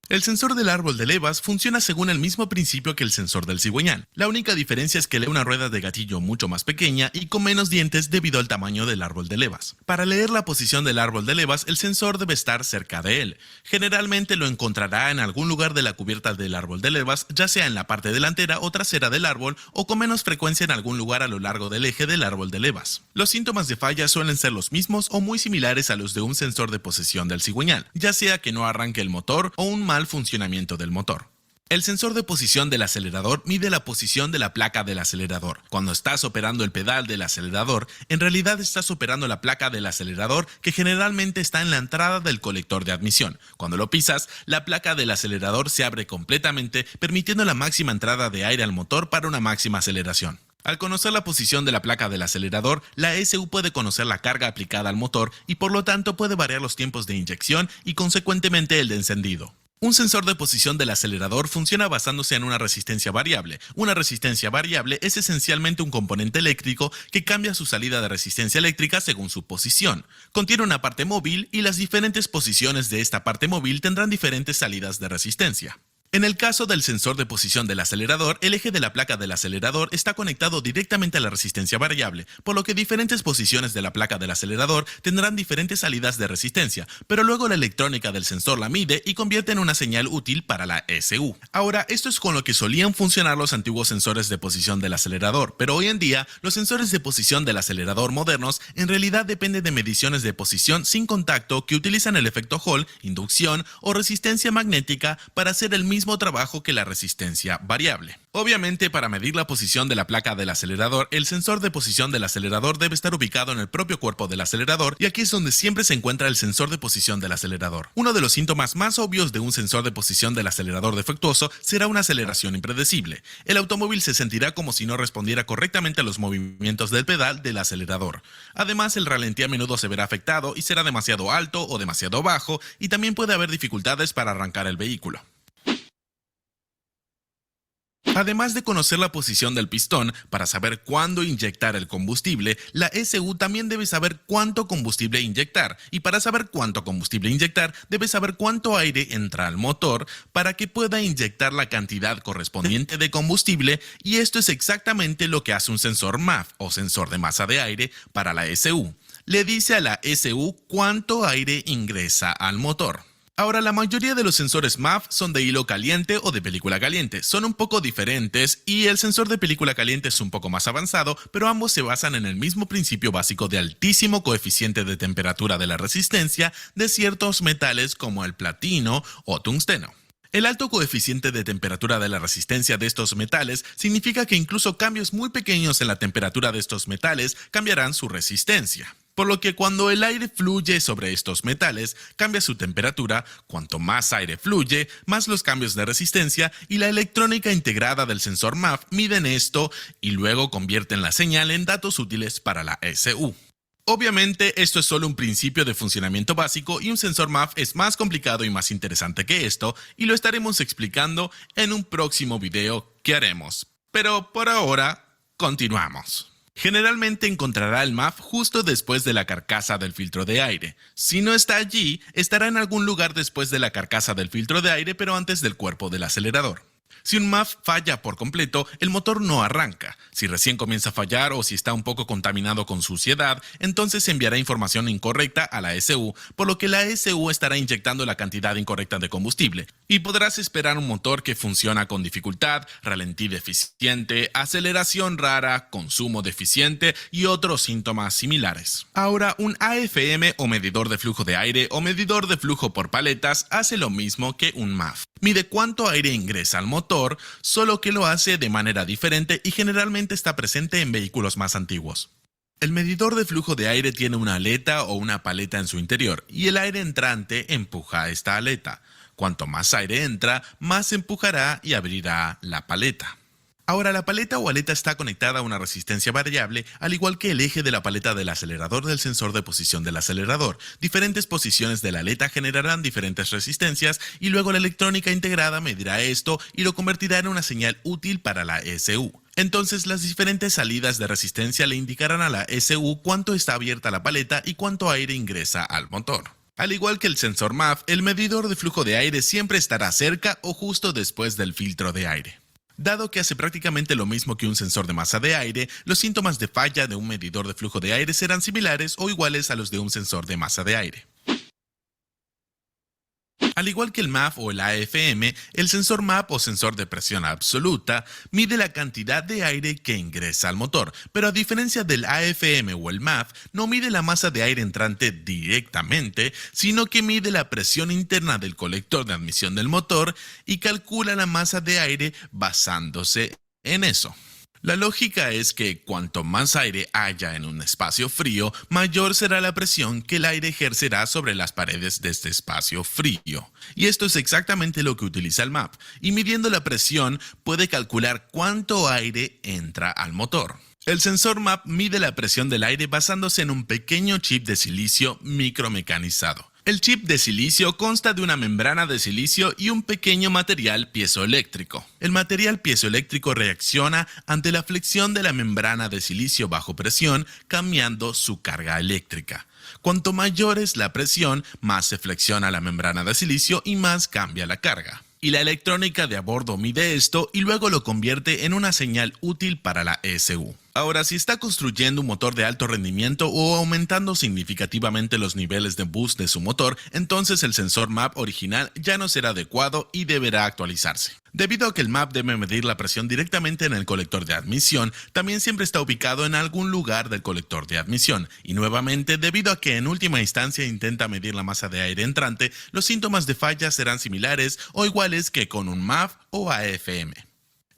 El sensor del árbol de levas funciona según el mismo principio que el sensor del cigüeñal. La única diferencia es que lee una rueda de gatillo mucho más pequeña y con menos dientes debido al tamaño del árbol de levas. Para leer la posición del árbol de levas, el sensor debe estar cerca de él. Generalmente lo encontrará en algún lugar de la cubierta del árbol de levas, ya sea en la parte delantera o trasera del árbol, o con menos frecuencia en algún lugar a lo largo del eje del árbol de levas. Los síntomas de falla suelen ser los mismos o muy similares a los de un sensor de posición del cigüeñal, ya sea que no arranque el motor o un mal funcionamiento del motor. El sensor de posición del acelerador mide la posición de la placa del acelerador. Cuando estás operando el pedal del acelerador, en realidad estás operando la placa del acelerador, que generalmente está en la entrada del colector de admisión. Cuando lo pisas, la placa del acelerador se abre completamente, permitiendo la máxima entrada de aire al motor para una máxima aceleración. Al conocer la posición de la placa del acelerador, la SU puede conocer la carga aplicada al motor y por lo tanto puede variar los tiempos de inyección y consecuentemente el de encendido. Un sensor de posición del acelerador funciona basándose en una resistencia variable. Una resistencia variable es esencialmente un componente eléctrico que cambia su salida de resistencia eléctrica según su posición. Contiene una parte móvil y las diferentes posiciones de esta parte móvil tendrán diferentes salidas de resistencia. En el caso del sensor de posición del acelerador, el eje de la placa del acelerador está conectado directamente a la resistencia variable, por lo que diferentes posiciones de la placa del acelerador tendrán diferentes salidas de resistencia, pero luego la electrónica del sensor la mide y convierte en una señal útil para la ECU. Ahora, esto es con lo que solían funcionar los antiguos sensores de posición del acelerador, pero hoy en día los sensores de posición del acelerador modernos en realidad dependen de mediciones de posición sin contacto que utilizan el efecto Hall, inducción o resistencia magnética para hacer el mismo trabajo que la resistencia variable. Obviamente, para medir la posición de la placa del acelerador, el sensor de posición del acelerador debe estar ubicado en el propio cuerpo del acelerador, y aquí es donde siempre se encuentra el sensor de posición del acelerador. Uno de los síntomas más obvios de un sensor de posición del acelerador defectuoso será una aceleración impredecible. El automóvil se sentirá como si no respondiera correctamente a los movimientos del pedal del acelerador. Además, el ralentí a menudo se verá afectado y será demasiado alto o demasiado bajo, y también puede haber dificultades para arrancar el vehículo. Además de conocer la posición del pistón para saber cuándo inyectar el combustible, la ECU también debe saber cuánto combustible inyectar, y para saber cuánto combustible inyectar, debe saber cuánto aire entra al motor para que pueda inyectar la cantidad correspondiente de combustible, y esto es exactamente lo que hace un sensor MAF o sensor de masa de aire para la ECU. Le dice a la ECU cuánto aire ingresa al motor. Ahora, la mayoría de los sensores MAF son de hilo caliente o de película caliente. Son un poco diferentes y el sensor de película caliente es un poco más avanzado, pero ambos se basan en el mismo principio básico de altísimo coeficiente de temperatura de la resistencia de ciertos metales como el platino o tungsteno. El alto coeficiente de temperatura de la resistencia de estos metales significa que incluso cambios muy pequeños en la temperatura de estos metales cambiarán su resistencia. Por lo que cuando el aire fluye sobre estos metales, cambia su temperatura. Cuanto más aire fluye, más los cambios de resistencia, y la electrónica integrada del sensor MAF miden esto y luego convierten la señal en datos útiles para la ECU. Obviamente, esto es solo un principio de funcionamiento básico, y un sensor MAF es más complicado y más interesante que esto, y lo estaremos explicando en un próximo video que haremos. Pero por ahora, continuamos. Generalmente encontrará el MAF justo después de la carcasa del filtro de aire. Si no está allí, estará en algún lugar después de la carcasa del filtro de aire, pero antes del cuerpo del acelerador. Si un MAF falla por completo, el motor no arranca. Si recién comienza a fallar o si está un poco contaminado con suciedad, entonces enviará información incorrecta a la ECU, por lo que la ECU estará inyectando la cantidad incorrecta de combustible. Y podrás esperar un motor que funciona con dificultad, ralentí deficiente, aceleración rara, consumo deficiente y otros síntomas similares. Ahora, un AFM o medidor de flujo de aire o medidor de flujo por paletas hace lo mismo que un MAF. Mide cuánto aire ingresa al motor, solo que lo hace de manera diferente y generalmente está presente en vehículos más antiguos. El medidor de flujo de aire tiene una aleta o una paleta en su interior, y el aire entrante empuja a esta aleta. Cuanto más aire entra, más empujará y abrirá la paleta. Ahora, la paleta o aleta está conectada a una resistencia variable, al igual que el eje de la paleta del acelerador del sensor de posición del acelerador. Diferentes posiciones de la aleta generarán diferentes resistencias, y luego la electrónica integrada medirá esto y lo convertirá en una señal útil para la ECU. Entonces, las diferentes salidas de resistencia le indicarán a la ECU cuánto está abierta la paleta y cuánto aire ingresa al motor. Al igual que el sensor MAF, el medidor de flujo de aire siempre estará cerca o justo después del filtro de aire. Dado que hace prácticamente lo mismo que un sensor de masa de aire, los síntomas de falla de un medidor de flujo de aire serán similares o iguales a los de un sensor de masa de aire. Al igual que el MAF o el AFM, el sensor MAP o sensor de presión absoluta mide la cantidad de aire que ingresa al motor, pero a diferencia del AFM o el MAF, no mide la masa de aire entrante directamente, sino que mide la presión interna del colector de admisión del motor y calcula la masa de aire basándose en eso. La lógica es que cuanto más aire haya en un espacio frío, mayor será la presión que el aire ejercerá sobre las paredes de este espacio frío. Y esto es exactamente lo que utiliza el MAP, y midiendo la presión puede calcular cuánto aire entra al motor. El sensor MAP mide la presión del aire basándose en un pequeño chip de silicio micromecanizado. El chip de silicio consta de una membrana de silicio y un pequeño material piezoeléctrico. El material piezoeléctrico reacciona ante la flexión de la membrana de silicio bajo presión, cambiando su carga eléctrica. Cuanto mayor es la presión, más se flexiona la membrana de silicio y más cambia la carga. y la electrónica de a bordo mide esto y luego lo convierte en una señal útil para la ECU. Ahora, si está construyendo un motor de alto rendimiento o aumentando significativamente los niveles de boost de su motor, entonces el sensor MAP original ya no será adecuado y deberá actualizarse. Debido a que el MAP debe medir la presión directamente en el colector de admisión, también siempre está ubicado en algún lugar del colector de admisión, y nuevamente, debido a que en última instancia intenta medir la masa de aire entrante, los síntomas de falla serán similares o iguales que con un MAF o AFM.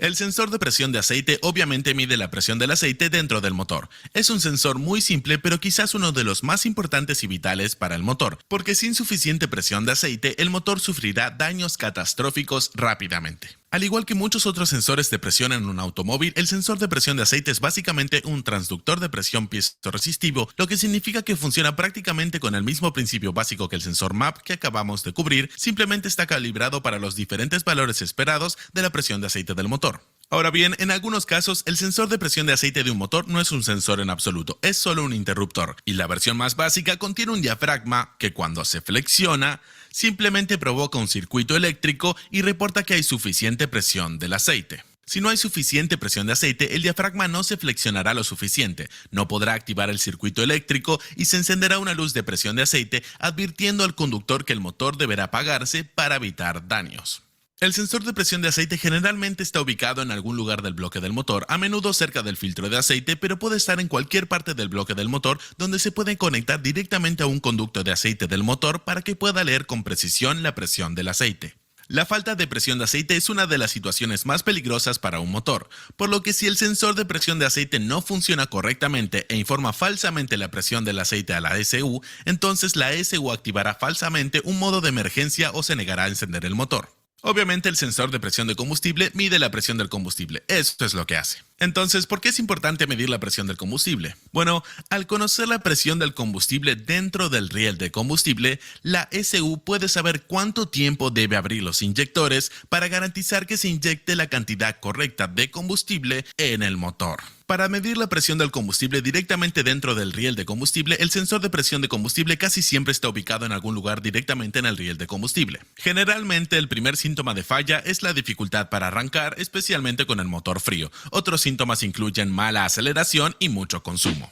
El sensor de presión de aceite obviamente mide la presión del aceite dentro del motor. Es un sensor muy simple, pero quizás uno de los más importantes y vitales para el motor, porque sin suficiente presión de aceite, el motor sufrirá daños catastróficos rápidamente. Al igual que muchos otros sensores de presión en un automóvil, el sensor de presión de aceite es básicamente un transductor de presión piezoresistivo, lo que significa que funciona prácticamente con el mismo principio básico que el sensor MAP que acabamos de cubrir, simplemente está calibrado para los diferentes valores esperados de la presión de aceite del motor. Ahora bien, en algunos casos, el sensor de presión de aceite de un motor no es un sensor en absoluto, es solo un interruptor, y la versión más básica contiene un diafragma que cuando se flexiona, simplemente provoca un circuito eléctrico y reporta que hay suficiente presión del aceite. Si no hay suficiente presión de aceite, el diafragma no se flexionará lo suficiente, no podrá activar el circuito eléctrico y se encenderá una luz de presión de aceite advirtiendo al conductor que el motor deberá apagarse para evitar daños. El sensor de presión de aceite generalmente está ubicado en algún lugar del bloque del motor, a menudo cerca del filtro de aceite, pero puede estar en cualquier parte del bloque del motor donde se puede conectar directamente a un conducto de aceite del motor para que pueda leer con precisión la presión del aceite. La falta de presión de aceite es una de las situaciones más peligrosas para un motor, por lo que si el sensor de presión de aceite no funciona correctamente e informa falsamente la presión del aceite a la ECU, entonces la ECU activará falsamente un modo de emergencia o se negará a encender el motor. Obviamente el sensor de presión de combustible mide la presión del combustible, esto es lo que hace. Entonces, ¿por qué es importante medir la presión del combustible? Bueno, al conocer la presión del combustible dentro del riel de combustible, la ECU puede saber cuánto tiempo debe abrir los inyectores para garantizar que se inyecte la cantidad correcta de combustible en el motor. Para medir la presión del combustible directamente dentro del riel de combustible, el sensor de presión de combustible casi siempre está ubicado en algún lugar directamente en el riel de combustible. Generalmente, el primer síntoma de falla es la dificultad para arrancar, especialmente con el motor frío. Otros síntomas incluyen mala aceleración y mucho consumo.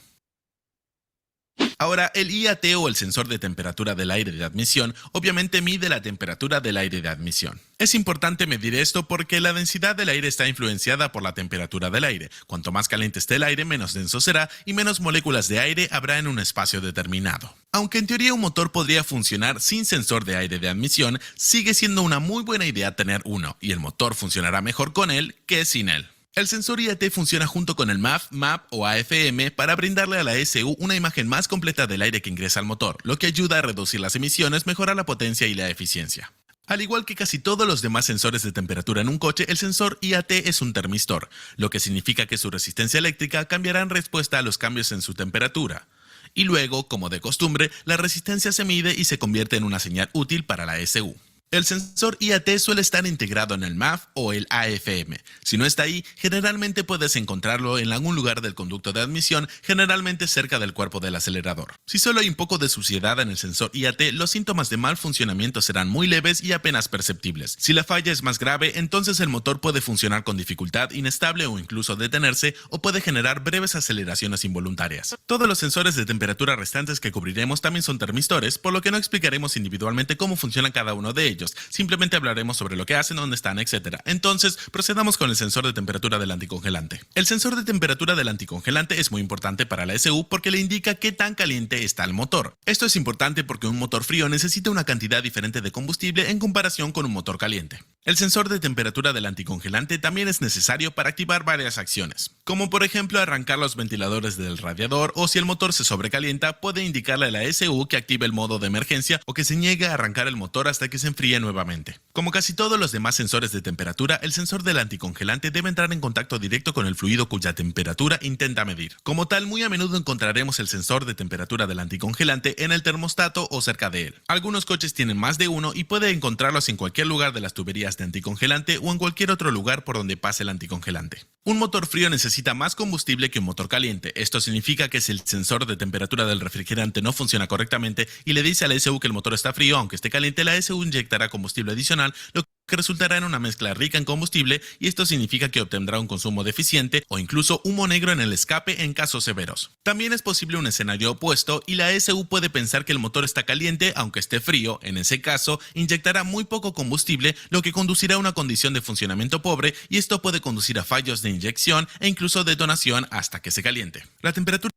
Ahora, el IAT o el sensor de temperatura del aire de admisión obviamente mide la temperatura del aire de admisión. Es importante medir esto porque la densidad del aire está influenciada por la temperatura del aire. Cuanto más caliente esté el aire, menos denso será y menos moléculas de aire habrá en un espacio determinado. Aunque en teoría un motor podría funcionar sin sensor de aire de admisión, sigue siendo una muy buena idea tener uno y el motor funcionará mejor con él que sin él. El sensor IAT funciona junto con el MAF, MAP o AFM para brindarle a la ECU una imagen más completa del aire que ingresa al motor, lo que ayuda a reducir las emisiones, mejorar la potencia y la eficiencia. Al igual que casi todos los demás sensores de temperatura en un coche, el sensor IAT es un termistor, lo que significa que su resistencia eléctrica cambiará en respuesta a los cambios en su temperatura. Y luego, como de costumbre, la resistencia se mide y se convierte en una señal útil para la ECU. El sensor IAT suele estar integrado en el MAF o el AFM. Si no está ahí, generalmente puedes encontrarlo en algún lugar del conducto de admisión, generalmente cerca del cuerpo del acelerador. Si solo hay un poco de suciedad en el sensor IAT, los síntomas de mal funcionamiento serán muy leves y apenas perceptibles. Si la falla es más grave, entonces el motor puede funcionar con dificultad, inestable o incluso detenerse, o puede generar breves aceleraciones involuntarias. Todos los sensores de temperatura restantes que cubriremos también son termistores, por lo que no explicaremos individualmente cómo funciona cada uno de ellos. Simplemente hablaremos sobre lo que hacen, dónde están, etc. Entonces, procedamos con el sensor de temperatura del anticongelante. El sensor de temperatura del anticongelante es muy importante para la ECU porque le indica qué tan caliente está el motor. Esto es importante porque un motor frío necesita una cantidad diferente de combustible en comparación con un motor caliente. El sensor de temperatura del anticongelante también es necesario para activar varias acciones, como por ejemplo arrancar los ventiladores del radiador, o si el motor se sobrecalienta, puede indicarle a la ECU que active el modo de emergencia o que se niegue a arrancar el motor hasta que se enfríe nuevamente. Como casi todos los demás sensores de temperatura, el sensor del anticongelante debe entrar en contacto directo con el fluido cuya temperatura intenta medir. Como tal, muy a menudo encontraremos el sensor de temperatura del anticongelante en el termostato o cerca de él. Algunos coches tienen más de uno y puede encontrarlos en cualquier lugar de las tuberías de anticongelante o en cualquier otro lugar por donde pase el anticongelante. Un motor frío necesita más combustible que un motor caliente. Esto significa que si el sensor de temperatura del refrigerante no funciona correctamente y le dice a la ECU que el motor está frío aunque esté caliente, la ECU inyectará combustible adicional, lo que resultará en una mezcla rica en combustible, y esto significa que obtendrá un consumo deficiente o incluso humo negro en el escape en casos severos. También es posible un escenario opuesto y la ECU puede pensar que el motor está caliente aunque esté frío. En ese caso, inyectará muy poco combustible, lo que conducirá a una condición de funcionamiento pobre, y esto puede conducir a fallos de inyección e incluso detonación hasta que se caliente. La temperatura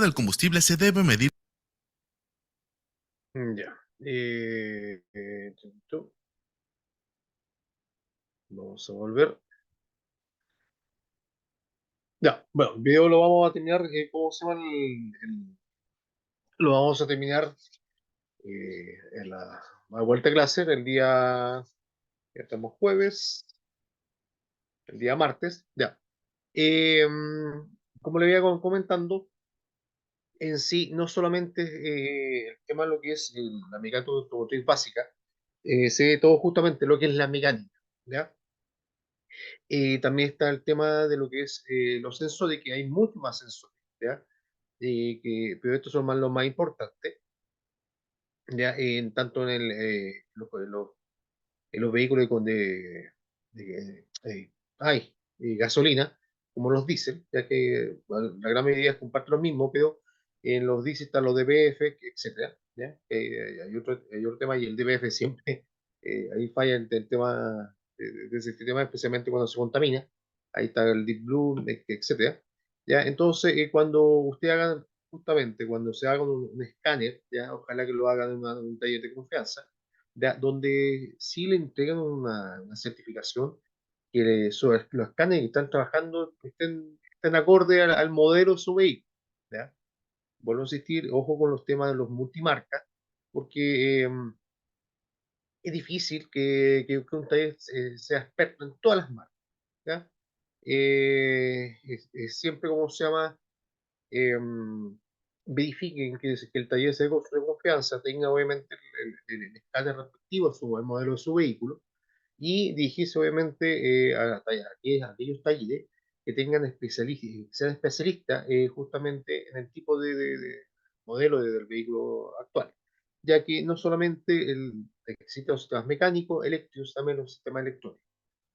del combustible se debe medir. Ya. Vamos a volver. Ya, bueno, el video lo vamos a terminar, ¿cómo se llama? Lo vamos a terminar en la vuelta a clase el día, ya estamos jueves, el día martes, ya. Como le había comentando, en sí, no solamente el tema de lo que es la mecánica automotriz básica, se ve todo justamente lo que es la mecánica, ¿ya? También está el tema de lo que es los sensores, que hay muchos más sensores, ¿ya? Pero estos son más los más importantes, ¿ya? Tanto en en los vehículos gasolina, como los diésel, ya que bueno, la gran mayoría comparten lo mismo, pero en los diésel están los DPF, etcétera, ¿ya? Hay otro tema, y el DPF siempre, ahí falla el tema de ese sistema, especialmente cuando se contamina. Ahí está el Deep Blue, etcétera. ¿Ya? Entonces, cuando usted haga, justamente cuando se haga un escáner, ¿ya? Ojalá que lo haga en un taller de confianza, donde sí le entregan una certificación que los escáneres que están trabajando estén acorde al modelo de su vehículo, ¿ya? Vuelvo a insistir, ojo con los temas de los multimarcas, porque es difícil que un taller sea experto en todas las marcas, ¿ya? Es siempre, como se llama, verifiquen que el taller sea de confianza, tenga obviamente el escáner respectivo al modelo de su vehículo, y dirigirse obviamente a aquellos talleres que tengan especialistas, sean especialistas justamente en el tipo de modelo del vehículo actual, ya que no solamente existen los sistemas mecánicos, eléctricos, también los sistemas electrónicos.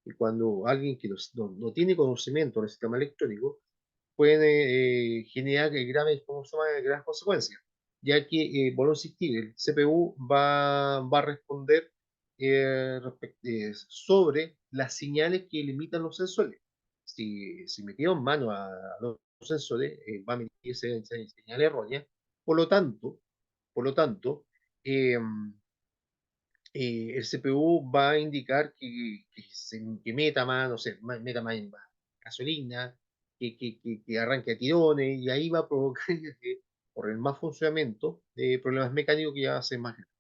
Y cuando alguien que no tiene conocimiento del sistema electrónico, puede generar graves, ¿cómo se llama? Graves consecuencias, ya que, vuelvo a insistir, el CPU va a responder sobre las señales que limitan los sensores. Si me quedo en mano a los sensores, va a emitir señales erróneas. Por lo tanto, por lo tanto, eh, el CPU va a indicar que meta más, no sé, meta más gasolina, que arranque a tirones, y ahí va a provocar que, por el más funcionamiento, problemas mecánicos que ya hacen más grandes.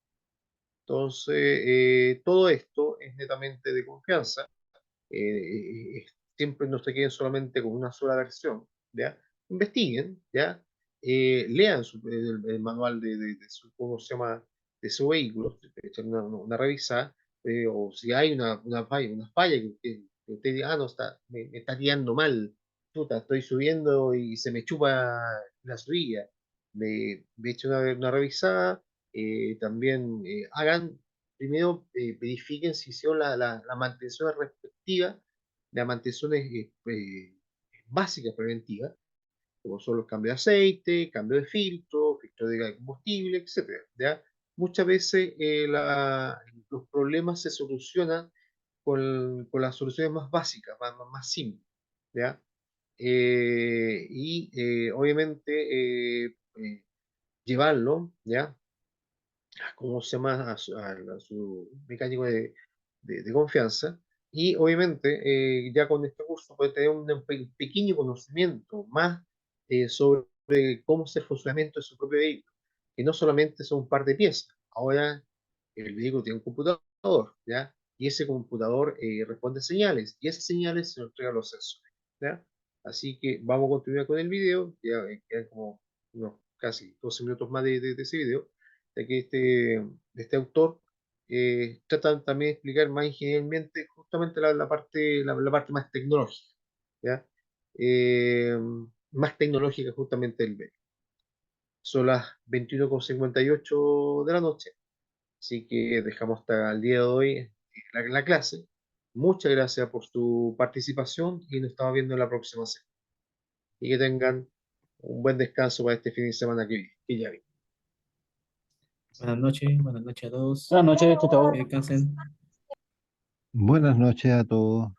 Entonces, todo esto es netamente de confianza. Siempre no se queden solamente con una sola versión, ¿ya? Investiguen, ¿ya? Lean el manual de su, ¿cómo se llama? De su vehículo, echen una revisada, o si hay una falla que usted diga, no, me está guiando mal, puta, estoy subiendo y se me chupa la subida, me echen una revisada. También hagan, primero verifiquen si hicieron la mantención respectiva, las mantenciones básicas preventivas, como son los cambios de aceite, cambio de filtro de combustible, etcétera, ¿ya? Muchas veces los problemas se solucionan con las soluciones más básicas, más simples, ¿ya? Obviamente llevarlo, ¿ya? ¿Cómo se llama? A su mecánico de confianza. Y obviamente, ya con este curso puede tener un pequeño conocimiento más sobre cómo es el funcionamiento de su propio vehículo, que no solamente son un par de piezas. Ahora el vehículo tiene un computador, ¿ya? Y ese computador responde a señales, y esas señales se lo entregan los sensores, ¿ya? Así que vamos a continuar con el video, ya quedan como unos casi 12 minutos más de ese video, ya que este autor trata también de explicar más ingeniermente justamente la parte más tecnológica, ¿ya? Eh, Más tecnológica justamente del vehículo. Son las 21:58 de la noche. Así que dejamos hasta el día de hoy la clase. Muchas gracias por su participación y nos estamos viendo en la próxima semana. Y que tengan un buen descanso para este fin de semana que ya viene. Buenas noches a todos. Buenas noches, chao, chao. Que descansen. Buenas noches a todos.